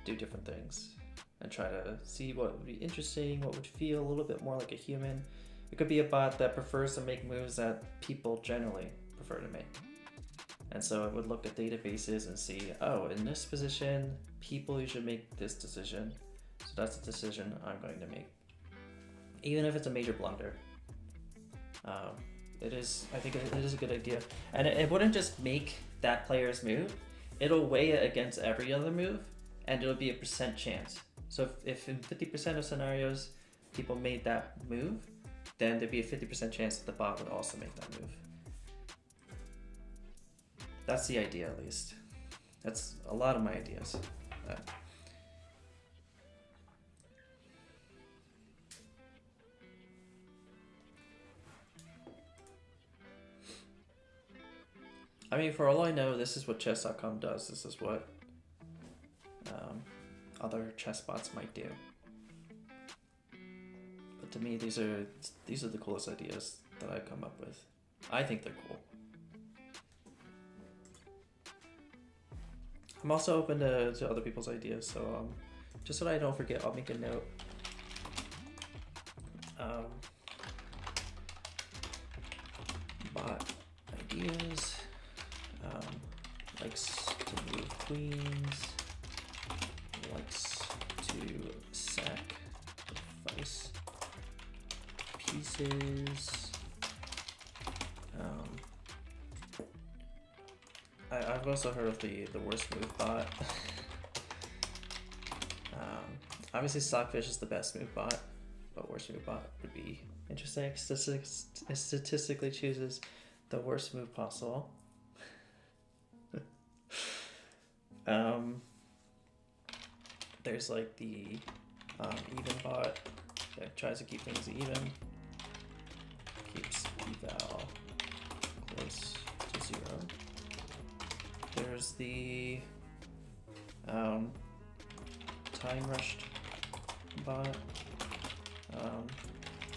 do different things and try to see what would be interesting, what would feel a little bit more like a human. It could be a bot that prefers to make moves that people generally prefer to make. And so it would look at databases and see, oh, in this position, people usually make this decision. So that's the decision I'm going to make. Even if it's a major blunder. I think it is a good idea. And it wouldn't just make that player's move, it'll weigh it against every other move, and it'll be a % chance. So if in 50% of scenarios people made that move, then there'd be a 50% chance that the bot would also make that move. That's the idea, at least. That's a lot of my ideas. I mean, for all I know, this is what chess.com does. This is what other chess bots might do. But to me, these are the coolest ideas that I've come up with. I think they're cool. I'm also open to other people's ideas, so just so that I don't forget, I'll make a note. Bot ideas. Likes to move queens pieces. I've also heard of the worst move bot. Obviously Stockfish is the best move bot, but worst move bot would be interesting. Statistically chooses the worst move possible. There's like the even bot that tries to keep things even, keeps eval close to 0. There's the time rushed bot,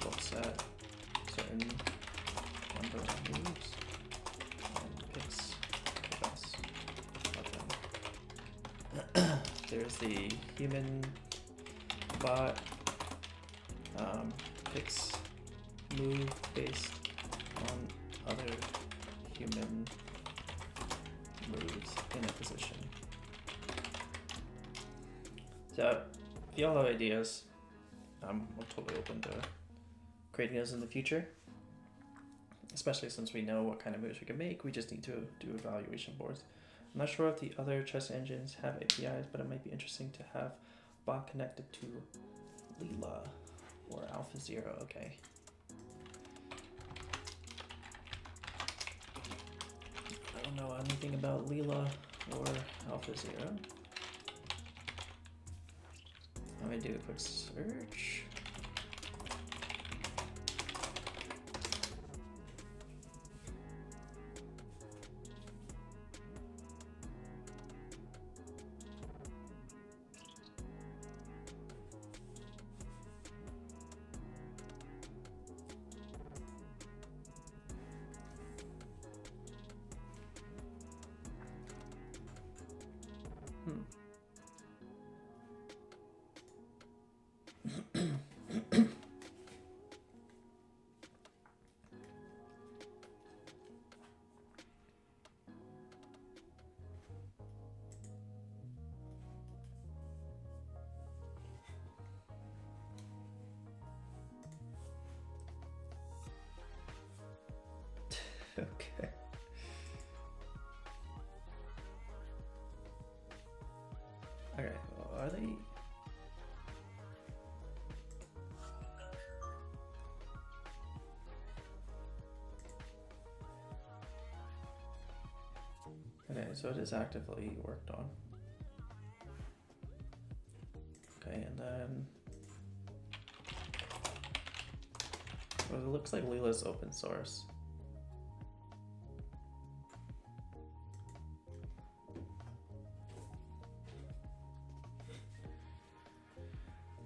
looks at certain number of moves and picks the best of them. There's the human bot, picks move based on other human moves in a position. So if y'all have ideas, I'm totally open to creating those in the future. Especially since we know what kind of moves we can make, we just need to do evaluation boards. I'm not sure if the other chess engines have APIs, but it might be interesting to have bot connected to Leela or AlphaZero. Okay. I don't know anything about Leela or AlphaZero. Let me do a quick search. Okay. Okay, well, are they? Okay, so it is actively worked on. Okay, and then well, it looks like Leela's open source.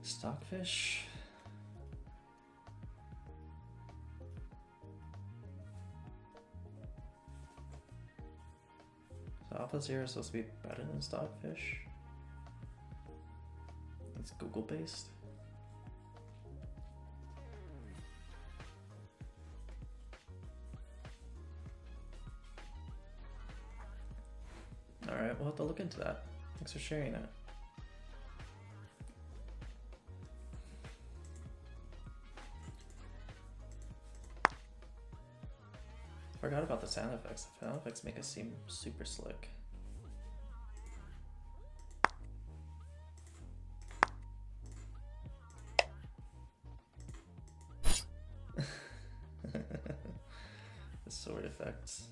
Stockfish. So AlphaZero is supposed to be better than Stockfish. It's Google based. Alright, we'll have to look into that. Thanks for sharing that. Forgot about the sound effects. The sound effects make us seem super slick. The sword effects.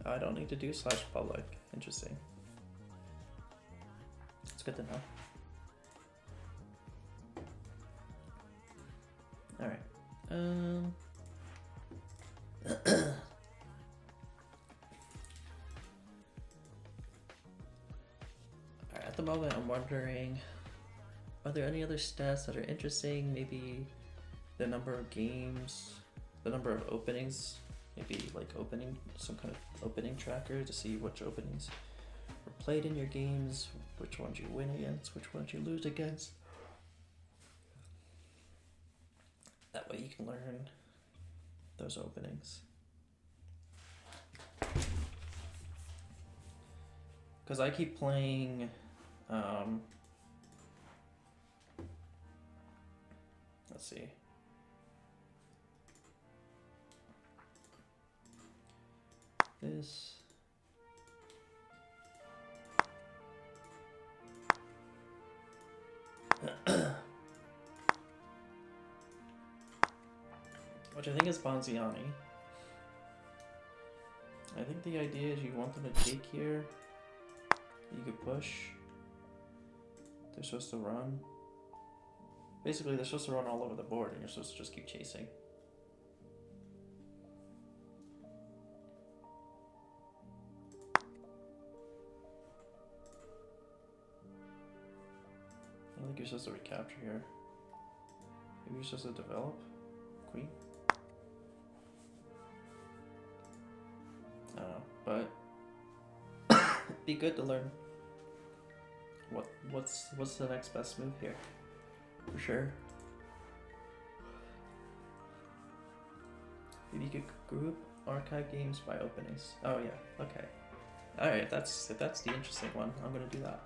I don't need to do /public. Interesting. It's good to know. All right. At the moment, I'm wondering, are there any other stats that are interesting? Maybe the number of games, the number of openings, maybe like some kind of opening tracker to see which openings were played in your games, which ones you win against, which ones you lose against. That way you can learn those openings. Because I keep playing, let's see. This. Which I think is Bonziani. I think the idea is you want them to take here. You could push. They're supposed to run. Basically, they're supposed to run all over the board, and you're supposed to just keep chasing. I think you're supposed to recapture here. Maybe you're supposed to develop. Queen. I don't know, but be good to learn what's the next best move here, for sure. Maybe you could group archive games by openings. Oh yeah, okay. All right, if that's the interesting one, I'm gonna do that.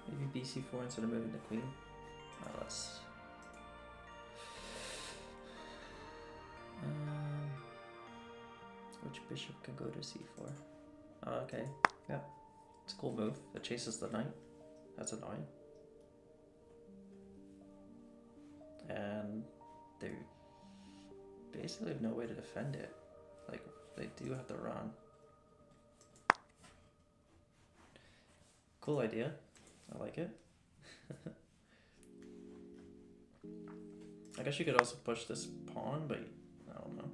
Maybe BC4 instead of moving the queen. Let's. Which bishop can go to C4? Okay, yeah. It's a cool move. It chases the knight. That's annoying. And they basically have no way to defend it. Like, they do have to run. Cool idea. I like it. I guess you could also push this pawn, but I don't know.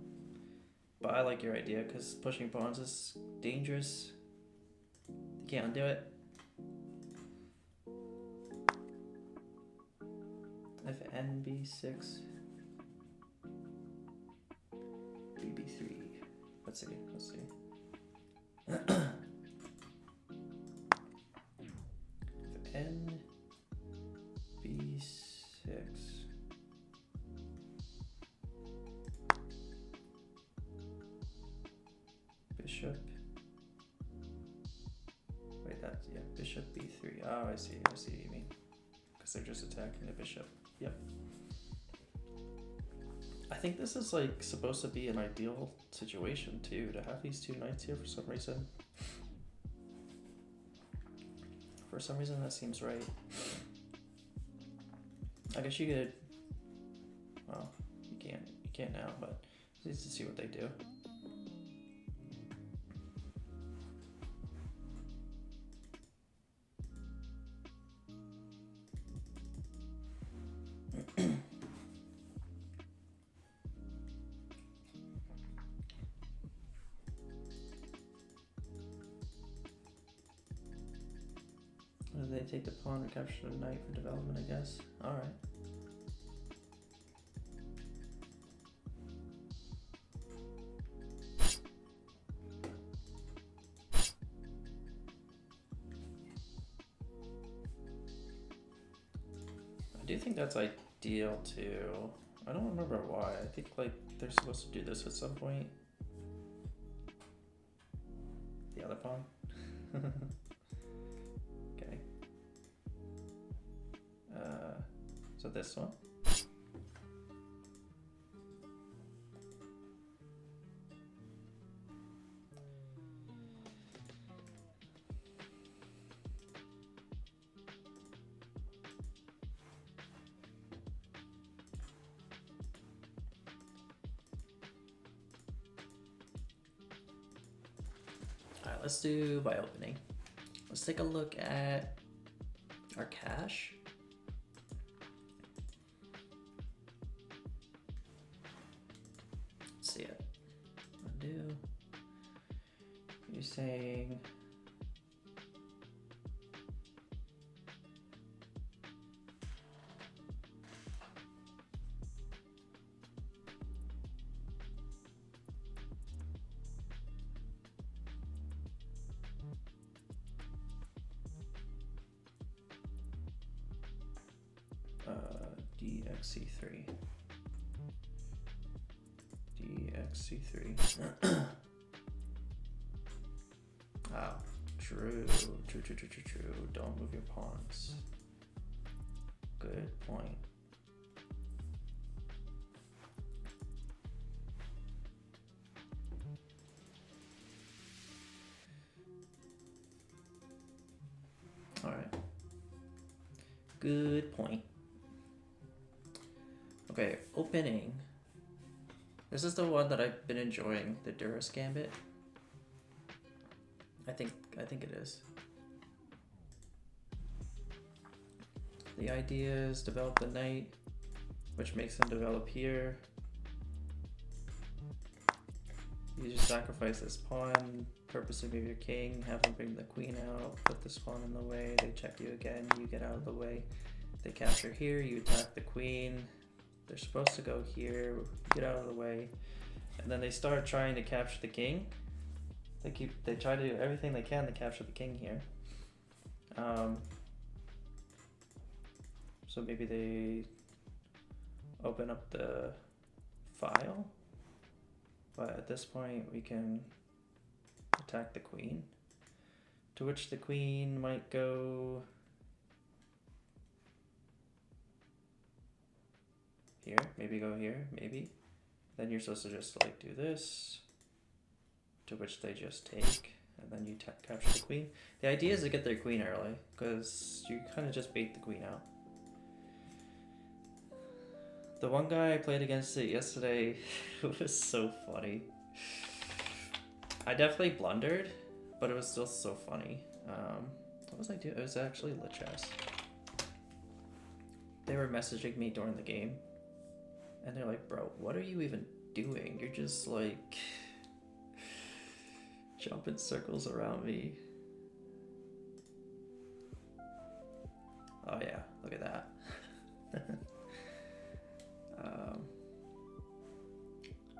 But I like your idea because pushing pawns is dangerous. You can't do it. If NB6, BB3. Let's see. NB6. Bishop. Wait, that's, yeah, bishop B3. Oh, I see what you mean. Because they're just attacking the bishop. Yep. I think this is like supposed to be an ideal situation too, to have these two knights here for some reason. For some reason that seems right. I guess you could, well, you can't now, but at least to see what they do. They take the pawn, recapture the knight for development, I guess. Alright. I do think that's ideal too. I don't remember why. I think like they're supposed to do this at some point. The other pawn. Okay. So this one. All right, let's do by opening. Let's take a look at our cache. Let's see it. Undo. You're saying DXC3. DXC3. Oh, true. Don't move your pawns. Good point. Alright. Good point. Okay, opening. This is the one that I've been enjoying, the Duras Gambit. I think it is. The idea is develop the knight, which makes him develop here. You just sacrifice this pawn, purposely move your king, have him bring the queen out, put this pawn in the way, they check you again, you get out of the way. They capture here, you attack the queen. They're supposed to go here, get out of the way. And then they start trying to capture the king. They try to do everything they can to capture the king here. So maybe they open up the file, but at this point we can attack the queen, to which the queen might go here, maybe go here, maybe. Then you're supposed to just like do this, to which they just take, and then you capture the queen. The idea is to get their queen early, because you kind of just bait the queen out. The one guy I played against it yesterday, it was so funny. I definitely blundered, but it was still so funny. What was I doing? It was actually Lichess. They were messaging me during the game, and they're like, bro, what are you even doing? You're just like jumping circles around me. Oh yeah, look at that.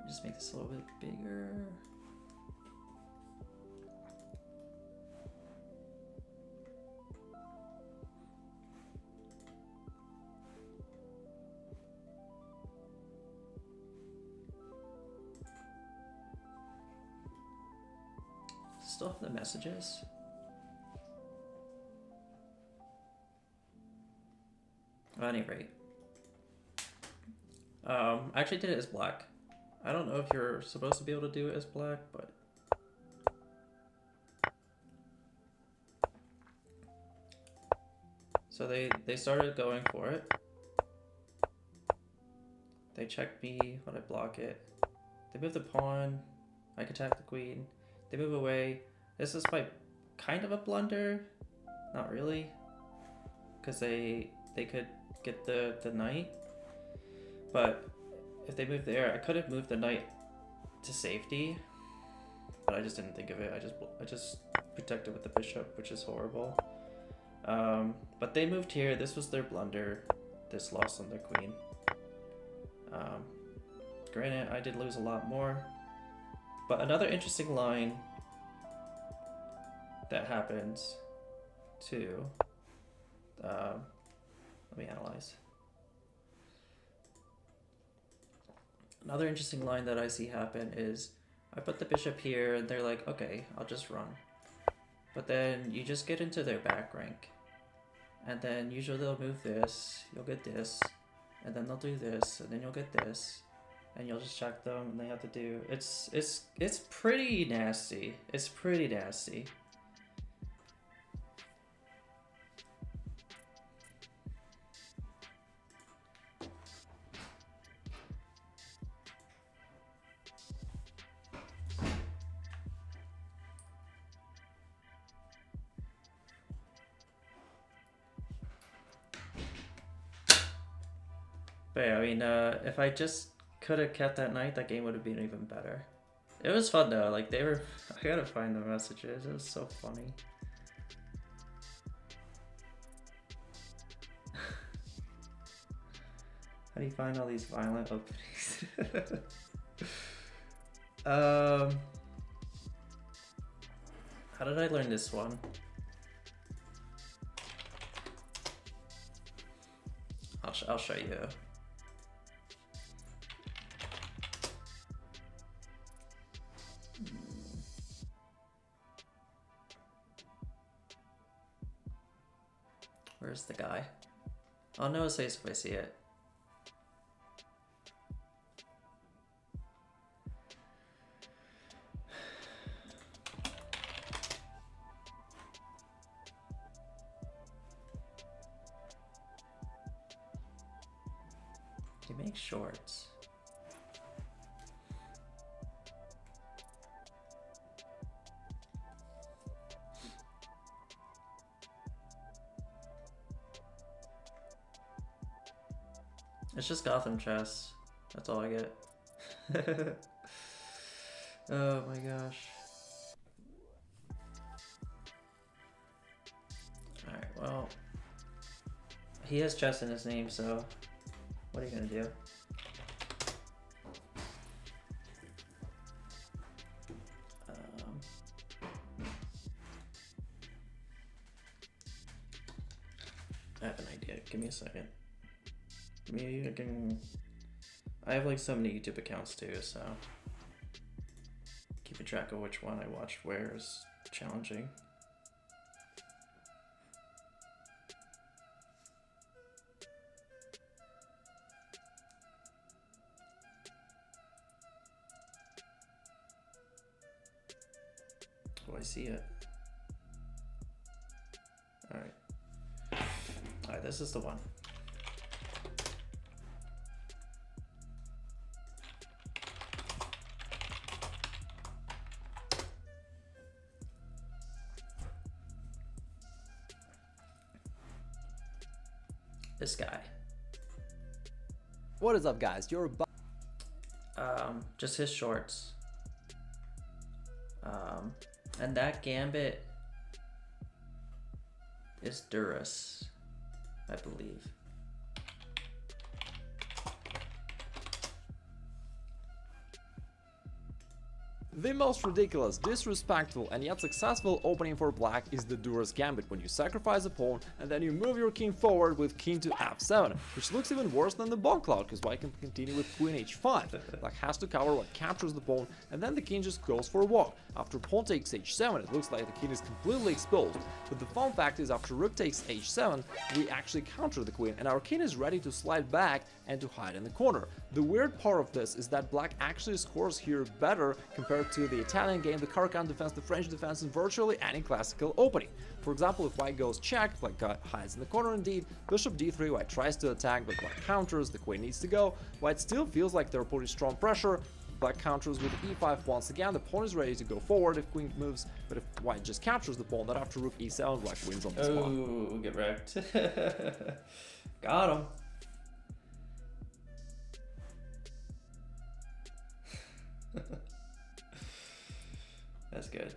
Just make this a little bit bigger. Still have the messages. At any rate, I actually did it as black. I don't know if you're supposed to be able to do it as black, but so they started going for it. They check me when I block it. They move the pawn. I can attack the queen. They move away. This is my kind of a blunder, not really, because they could get the knight, but if they move there, I could have moved the knight to safety, but I just didn't think of it. I just protected with the bishop, which is horrible. But they moved here. This was their blunder. This lost on their queen. Granted, I did lose a lot more, but another interesting line that happens too. Let me analyze. Another interesting line that I see happen is I put the bishop here and they're like, okay, I'll just run. But then you just get into their back rank. And then usually they'll move this, you'll get this, and then they'll do this, and then you'll get this, and you'll just check them and they have to do it's pretty nasty. It's pretty nasty. But yeah, I mean, if I just could have kept that knight, that game would have been even better. It was fun though, like they were, I gotta find the messages, it was so funny. How do you find all these violent openings? How did I learn this one? I'll show you. Where's the guy? I'll know his face if I see it. He makes shorts. It's just Gotham chess. That's all I get. Oh my gosh. Alright, well. He has chess in his name, so what are you gonna do? I have an idea. Give me a second. I have like so many YouTube accounts too, so keeping track of which one I watch where is challenging. Oh, I see it. Alright, this is the one. This guy. What is up, guys? You're just his shorts. And that gambit is Duras, I believe. The most ridiculous, disrespectful, and yet successful opening for black is the Duras Gambit, when you sacrifice a pawn and then you move your king forward with king to f7, which looks even worse than the bomb cloud, because white can continue with queen h5. Black has to cover what captures the pawn, and then the king just goes for a walk. After pawn takes h7, it looks like the king is completely exposed, but the fun fact is after rook takes h7, we actually counter the queen, and our king is ready to slide back and to hide in the corner. The weird part of this is that black actually scores here better compared to the Italian game, the Caro-Kann defense, the French defense, and virtually any classical opening. For example, if white goes check, black hides in the corner indeed, bishop d3, white tries to attack, but black counters, the queen needs to go, white still feels like they're putting strong pressure, black counters with e5 once again, the pawn is ready to go forward if queen moves, but if white just captures the pawn, then after rook e7, black wins on the spot. Oh, get wrecked. Got him. That's good.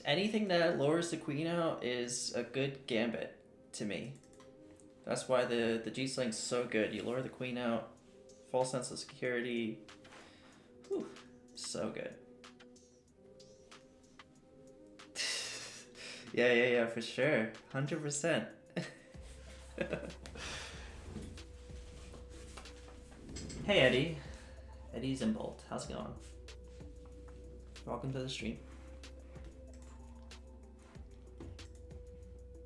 Anything that lowers the queen out is a good gambit to me. That's why the G-Sling's so good. You lower the queen out, false sense of security. Whew, so good. Yeah, for sure. 100%. Hey, Eddie. Eddie Zimbold. How's it going? Welcome to the stream.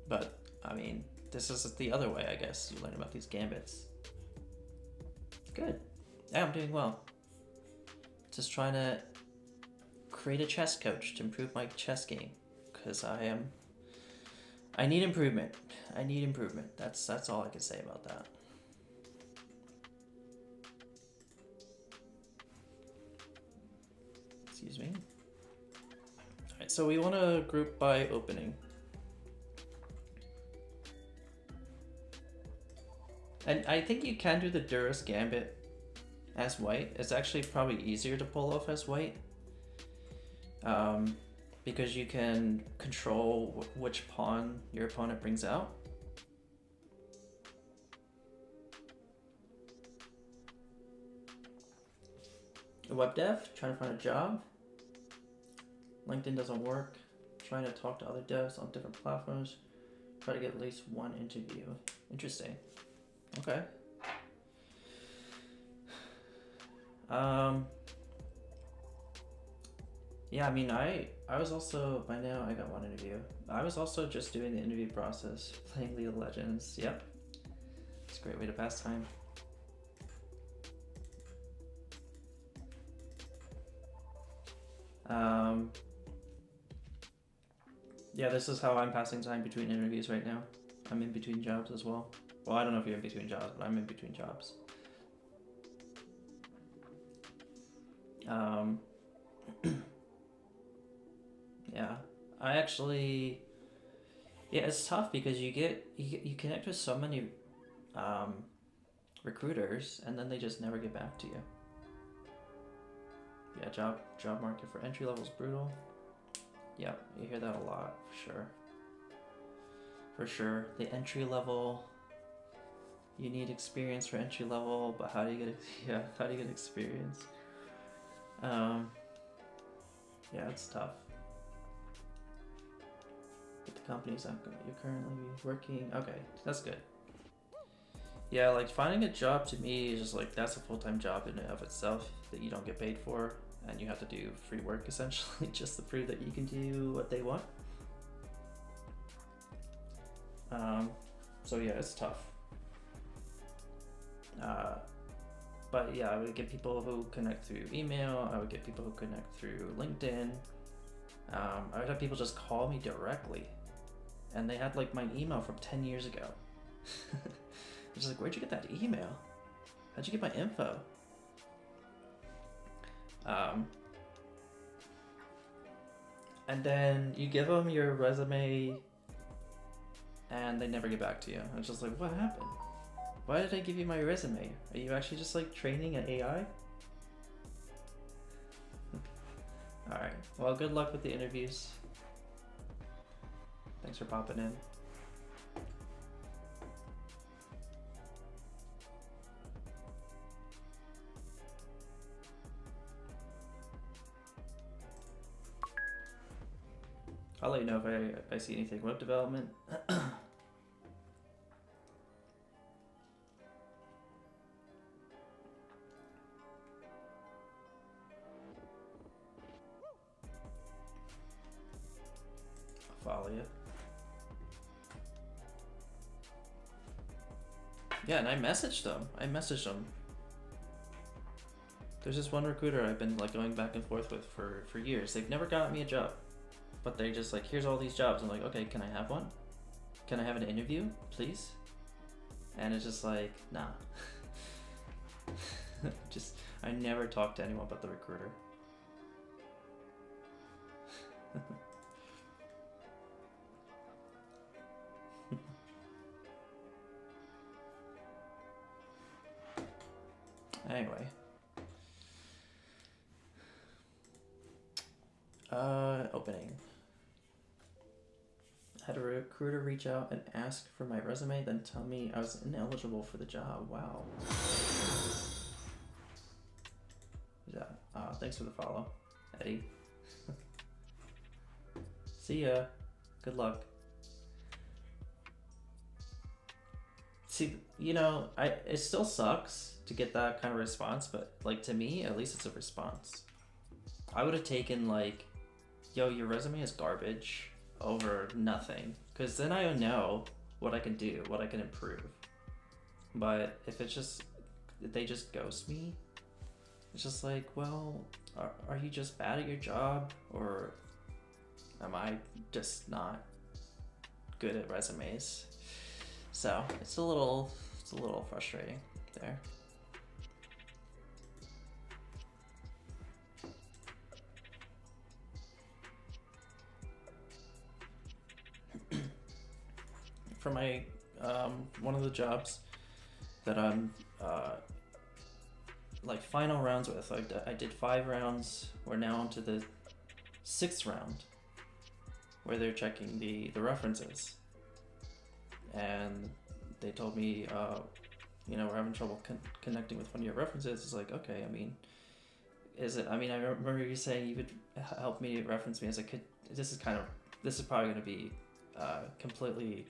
But, I mean, this is the other way, I guess. You learn about these gambits. Good. Yeah, I'm doing well. Just trying to create a chess coach to improve my chess game. Because I need improvement. I need improvement. That's all I can say about that. Excuse me. Alright, so we want to group by opening. And I think you can do the Duras Gambit as white. It's actually probably easier to pull off as white. Because you can control which pawn your opponent brings out. Web dev, trying to find a job. LinkedIn doesn't work. Trying to talk to other devs on different platforms. Try to get at least one interview. Interesting. Okay. Um. Yeah, I mean, I was also, by now I got one interview. I was also just doing the interview process, playing League of Legends. Yep. It's a great way to pass time. Yeah, this is how I'm passing time between interviews right now. I'm in between jobs as well. Well, I don't know if you're in between jobs, but I'm in between jobs. Yeah, I actually, yeah, it's tough because you connect with so many um, recruiters, and then they just never get back to you. Yeah, job market for entry level is brutal. Yeah, you hear that a lot for sure. For sure, the entry level. You need experience for entry level, but how do you get how do you get experience? Yeah, it's tough. But the company's not good. You're currently working. Okay, that's good. Yeah, like finding a job to me is just like that's a full-time job in and of itself that you don't get paid for, and you have to do free work essentially just to prove that you can do what they want. So yeah, it's tough. But yeah, I would get people who connect through email. I would get people who connect through LinkedIn. I would have people just call me directly, and they had like my email from 10 years ago. I'm just like, where'd you get that email? How'd you get my info? And then you give them your resume, and they never get back to you. I was just like, what happened? Why did I give you my resume? Are you actually just like training an AI? Alright, well, good luck with the interviews. Thanks for popping in. I'll let you know if I see anything. Web development. Follow you. Yeah, and I messaged them. There's this one recruiter I've been like going back and forth with for years. They've never got me a job, but they just like, here's all these jobs. I'm like, okay, can I have one? Can I have an interview, please? And it's just like, nah. Just, I never talk to anyone but the recruiter. Anyway. Opening. Had a recruiter reach out and ask for my resume, then tell me I was ineligible for the job. Wow. Yeah. Thanks for the follow, Eddie. See ya. Good luck. See, you know, it still sucks to get that kind of response, but like to me, at least it's a response. I would have taken like, yo, your resume is garbage over nothing, because then I know what I can do, what I can improve. But if it's just, if they just ghost me, it's just like, well, are you just bad at your job, or am I just not good at resumes? So it's a little frustrating there. For my one of the jobs that I'm like final rounds with, I did 5 rounds. We're now on to the 6th round, where they're checking the references, and they told me, you know, we're having trouble connecting with one of your references. It's like, okay, I mean, is it? I mean, I remember you saying you would help me reference me as a kid. This is probably going to be completely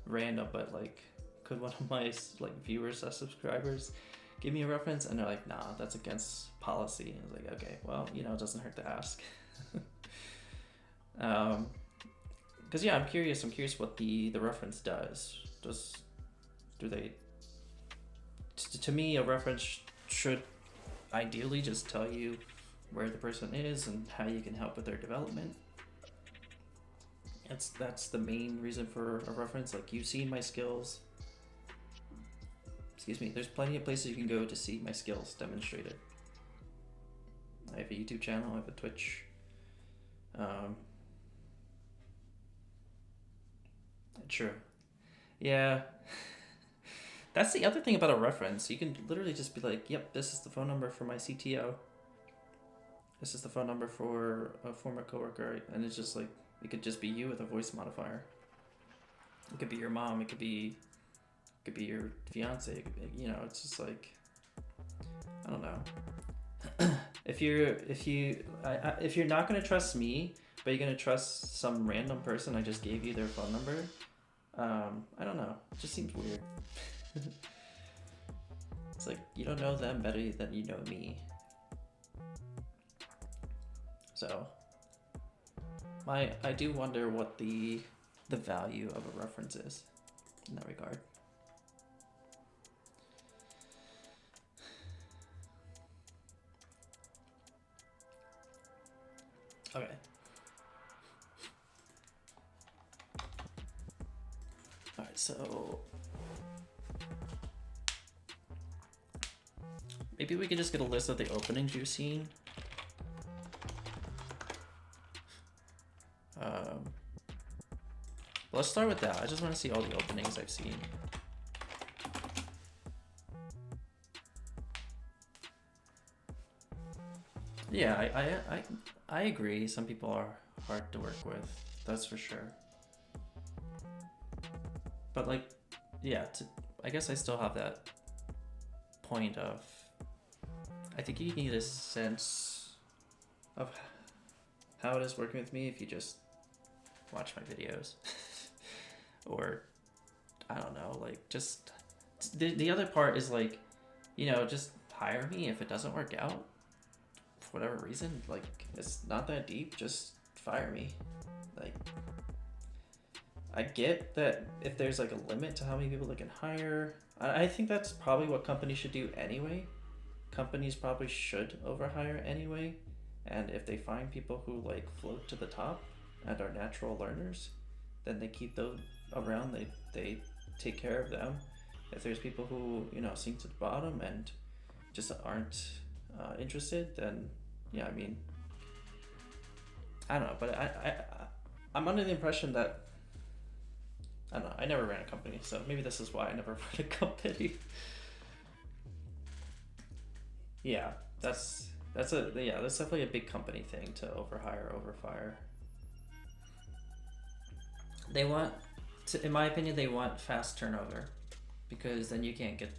random, but like, could one of my like viewers or subscribers give me a reference? And they're like, nah, that's against policy. And I was like, okay, well, you know, it doesn't hurt to ask. Because yeah, I'm curious what the reference does. Do they? To me, a reference should ideally just tell you where the person is and how you can help with their development. That's the main reason for a reference. Like, you've seen my skills. Excuse me. There's plenty of places you can go to see my skills demonstrated. I have a YouTube channel. I have a Twitch. True. Yeah. That's the other thing about a reference. You can literally just be like, yep, this is the phone number for my CTO. This is the phone number for a former coworker. And it's just like, it could just be you with a voice modifier. It could be your mom. It could be your fiance. It could be, you know, it's just like, I don't know. If you're not gonna trust me, but you're gonna trust some random person I just gave you their phone number, I don't know. It just seems weird. It's like, you don't know them better than you know me. So, I do wonder what the value of a reference is in that regard. Okay. Alright, so maybe we could just get a list of the openings you've seen. Let's start with that. I just want to see all the openings I've seen. Yeah, I agree. Some people are hard to work with. That's for sure. But like, yeah, I guess I still have that point of, I think you need a sense of how it is working with me if you just watch my videos. Or, I don't know, like, just, the other part is like, you know, just hire me if it doesn't work out. For whatever reason, like, it's not that deep, just fire me. Like, I get that if there's like a limit to how many people they can hire, I think that's probably what companies should do anyway. Companies probably should overhire anyway, and if they find people who like float to the top and are natural learners, then they keep those around, they take care of them. If there's people who, you know, sink to the bottom and just aren't interested, then yeah, I mean, I don't know, but I'm under the impression that, I don't know, I never ran a company, so maybe this is why I never ran a company. Yeah, that's definitely a big company thing to overhire, overfire. They want, in my opinion, they want fast turnover, because then you can't get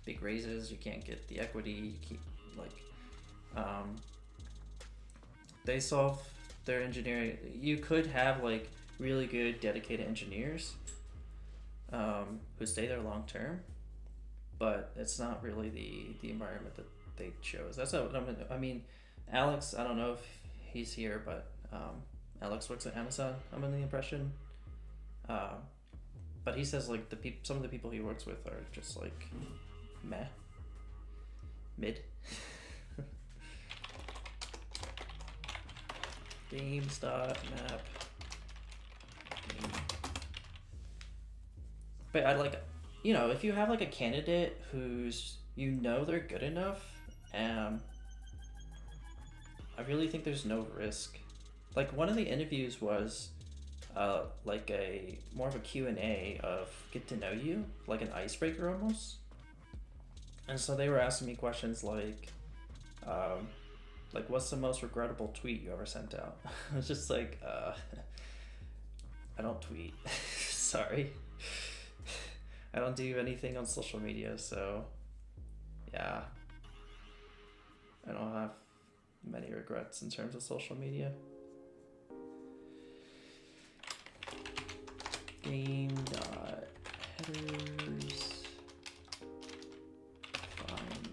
big raises, you can't get the equity, you keep like, they solve their engineering. You could have like really good dedicated engineers who stay there long term, but it's not really the environment that they chose. That's what I mean. Alex, I don't know if he's here, but Alex works at Amazon, I'm under the impression. But he says like some of the people he works with are just like mid. GameStop map. But I'd like, you know, if you have like a candidate who's, you know, they're good enough, I really think there's no risk. Like, one of the interviews was like a more of a Q&A of get to know you, like an icebreaker almost. And so they were asking me questions like what's the most regrettable tweet you ever sent out? I was just like, I don't tweet. Sorry. I don't do anything on social media, so yeah. I don't have many regrets in terms of social media. Game dot headers. Find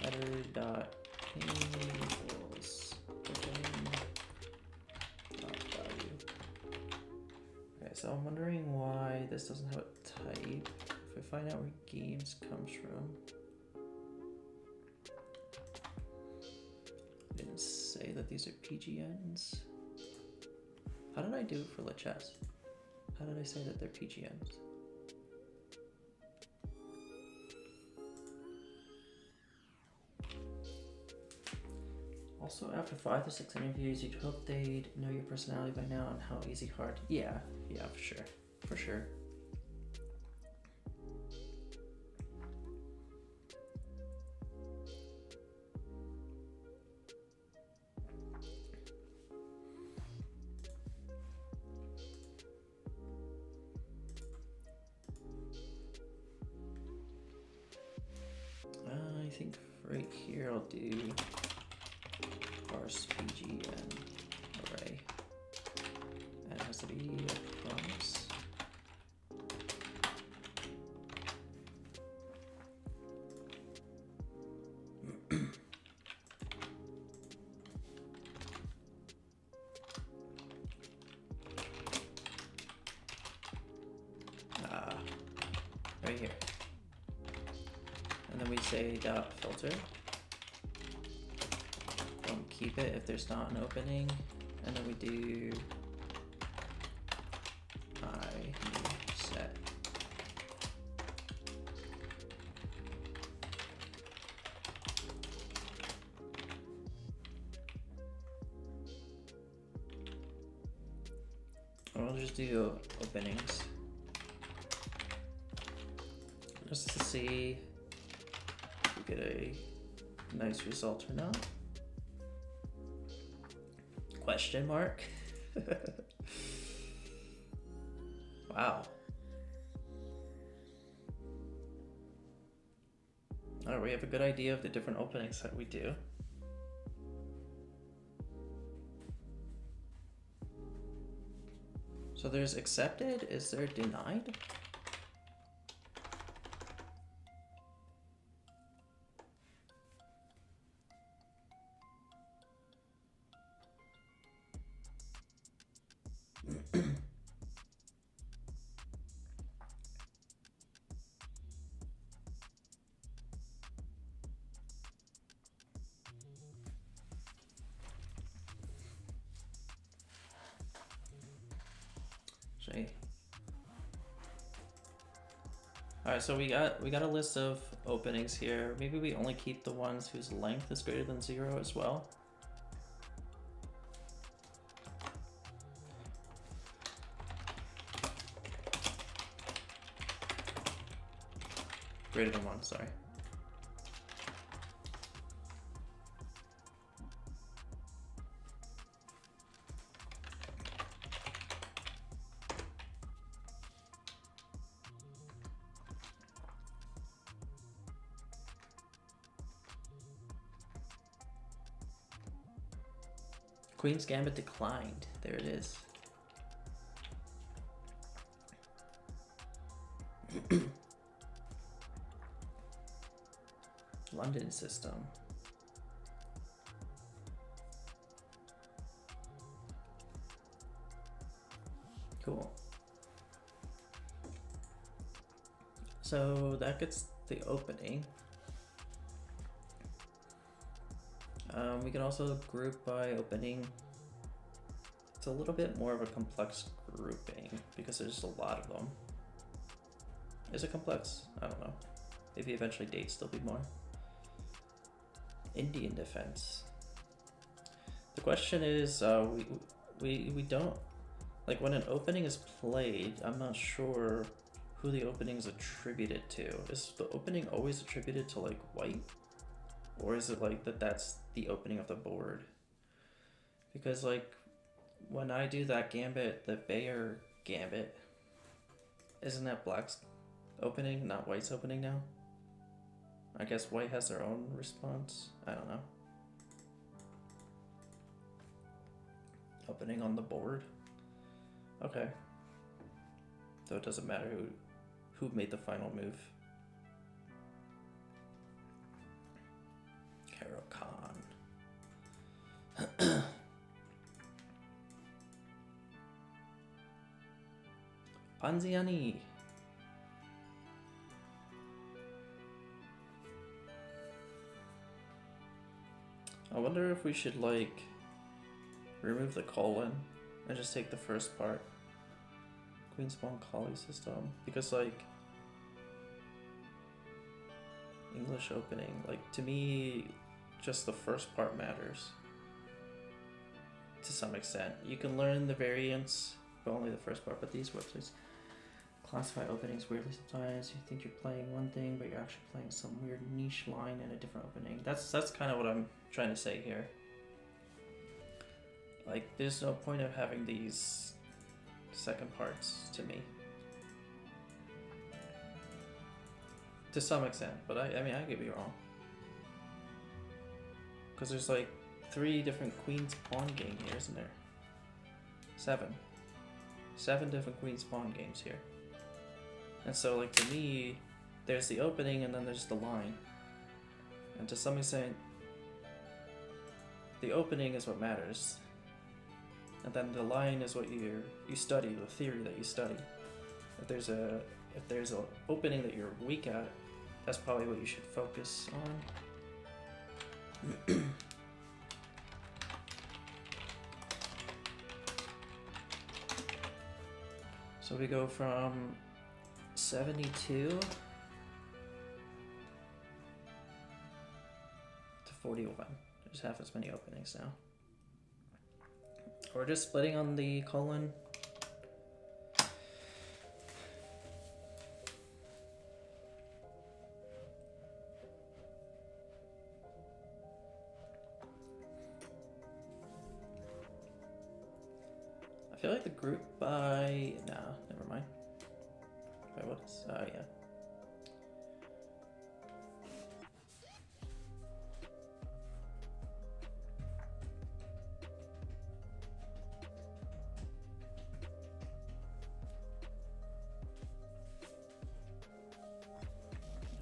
header dot equals open dot value. Okay, so I'm wondering why this doesn't have a type. If I find out where games comes from. It didn't say that these are PGNs. How did I do it for Lichess? How did I say that they're PGNs? Also, after 5 to 6 interviews, you'd hope they'd know your personality by now and how easy, hard. Yeah, for sure. For sure. I think right here I'll do parse PGN array. And it has to be a promise. Right here. And then we say dot filter. Don't keep it if there's not an opening. And then we do set. I'll just do openings. Just to see if we get a nice result or not. Question mark? Wow. Alright, we have a good idea of the different openings that we do. So there's accepted, is there denied? Alright, so we got a list of openings here. Maybe we only keep the ones whose length is greater than 0 as well. Greater than 1, sorry. Queen's Gambit declined. There it is. London system. Cool. So that gets the opening. We can also group by opening. It's a little bit more of a complex grouping because there's a lot of them. Is it complex? I don't know. Maybe eventually dates there'll be more. Indian defense. The question is, we don't, like when an opening is played, I'm not sure who the opening is attributed to. Is the opening always attributed to like white? Or is it like that's the opening of the board? Because like when I do that gambit, the Bayer gambit, isn't that black's opening, not white's opening now? I guess white has their own response. I don't know. Opening on the board. Okay. So it doesn't matter who made the final move. Caro-Kann. Panziani. I wonder if we should like remove the colon and just take the first part. Queen Spawn Collie system, because like English opening, like to me just the first part matters to some extent. You can learn the variants but only the first part, but these websites classify openings weirdly sometimes. You think you're playing one thing but you're actually playing some weird niche line in a different opening. That's kind of what I'm trying to say here. Like there's no point of having these second parts to me. To some extent, but I mean I could be wrong. Because there's like 3 different Queen's Pawn game here, isn't there? 7 different Queen's Pawn games here. And so like to me, there's the opening and then there's the line. And to some extent, the opening is what matters. And then the line is what you study, the theory that you study. If there's a opening that you're weak at, that's probably what you should focus on. So we go from 72 to 41. There's half as many openings now. We're just splitting on the colon. I feel like the group by... Nah, never mind. By what is... yeah.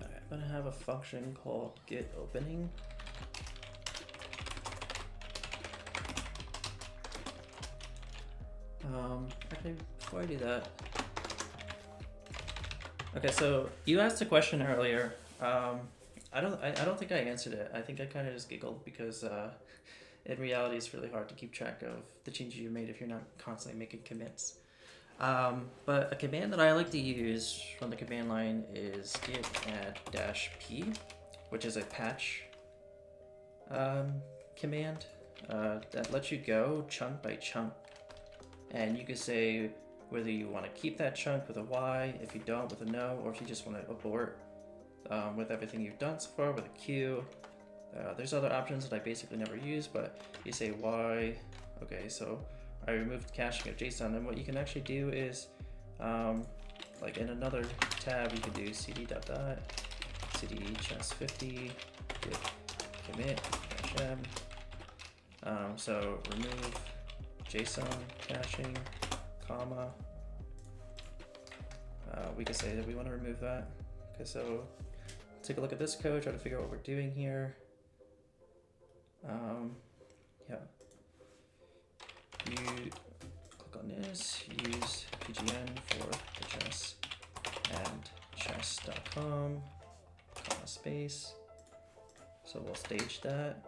Alright, I'm gonna have a function called getOpening. Actually, before I do that, okay. So you asked a question earlier. I don't think I answered it. I think I kind of just giggled because in reality, it's really hard to keep track of the changes you made if you're not constantly making commits. But a command that I like to use from the command line is git add -p, which is a patch command that lets you go chunk by chunk. And you can say whether you want to keep that chunk with a Y, if you don't with a no, or if you just want to abort with everything you've done so far with a Q. There's other options that I basically never use, but you say Y. Okay, so I removed caching of JSON, and what you can actually do is, like in another tab, you can do cd dot dot cd chess50 git commit -m. So remove JSON caching, comma. We can say that we want to remove that. Okay, so take a look at this code, try to figure out what we're doing here. Yeah. You click on this, use pgn for the chess and chess.com, comma space. So we'll stage that.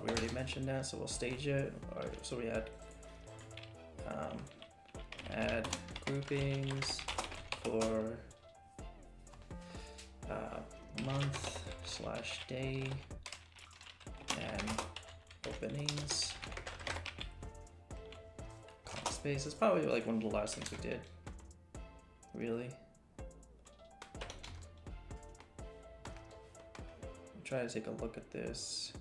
We already mentioned that, so we'll stage it. All right, so we add groupings for month/day and openings. Comma space. It's probably like one of the last things we did. Really. I'll try to take a look at this.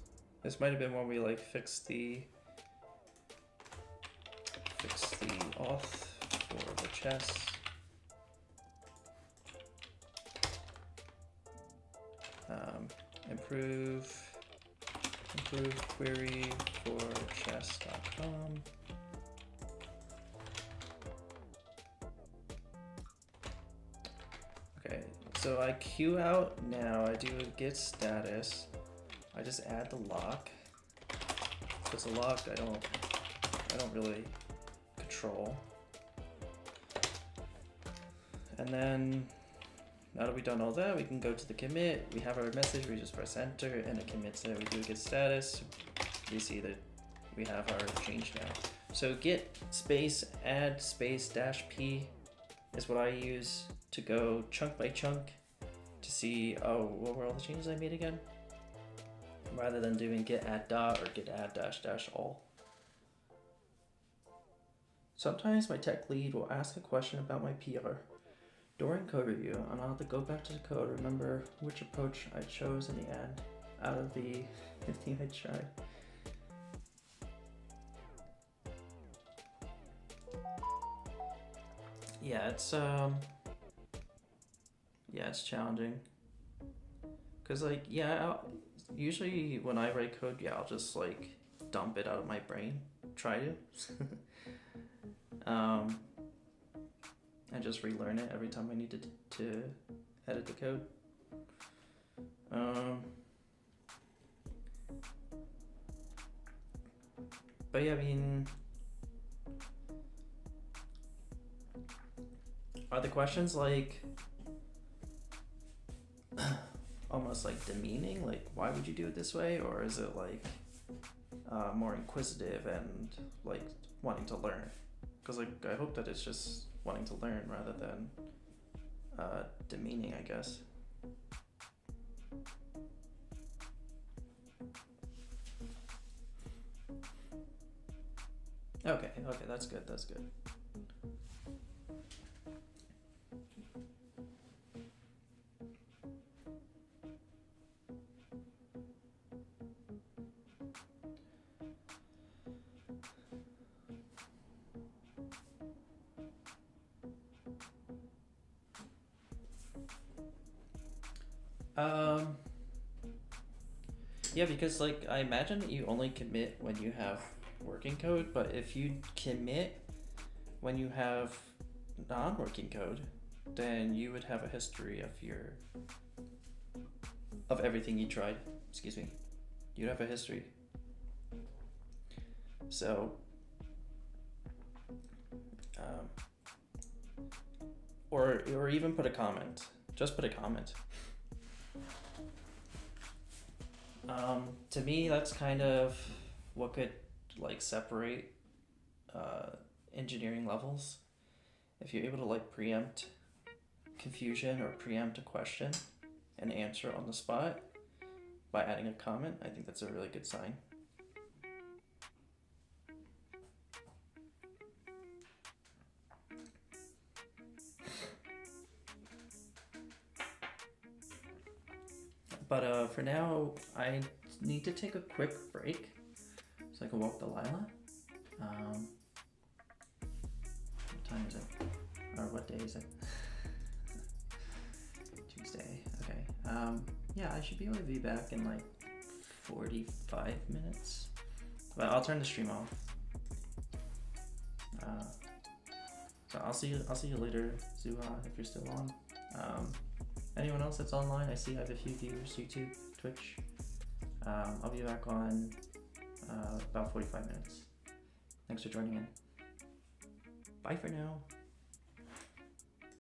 This might have been when we like fixed the auth for the chess. Improve query for chess.com. So I queue out now, I do a git status, I just add the lock. If it's a lock, I don't really control. And then, now that we've done all that, we can go to the commit, we have our message, we just press enter, and it commits there, we do a git status, you see that we have our change now. So git space add space dash p is what I use to go chunk by chunk to see, oh, what were all the changes I made again? Rather than doing git add dot or git add dash dash all. Sometimes my tech lead will ask a question about my PR during code review, and I'll have to go back to the code, remember which approach I chose in the end out of the 15 I tried. Yeah, it's challenging. Cause like, usually when I write code, I'll just like dump it out of my brain, try to, and just relearn it every time I need to edit the code. But yeah, I mean, are the questions like almost like demeaning, like why would you do it this way, or is it like more inquisitive and like wanting to learn? Because like I hope that it's just wanting to learn rather than demeaning, I guess. Okay, that's good. Yeah, because like I imagine that you only commit when you have working code, but if you commit when you have non-working code, then you would have a history of everything you tried. Excuse me. You'd have a history. So or even put a comment. Just put a comment. To me, that's kind of what could like separate engineering levels. If you're able to like preempt confusion or preempt a question and answer on the spot by adding a comment, I think that's a really good sign. But for now, I need to take a quick break so I can walk Delilah. What time is it? Or what day is it? Tuesday. Okay. Yeah, I should be able to be back in like 45 minutes. But I'll turn the stream off. So I'll see you later, Zuha, if you're still on. Anyone else that's online? I see I have a few viewers, YouTube, Twitch. I'll be back on about 45 minutes. Thanks for joining in. Bye for now.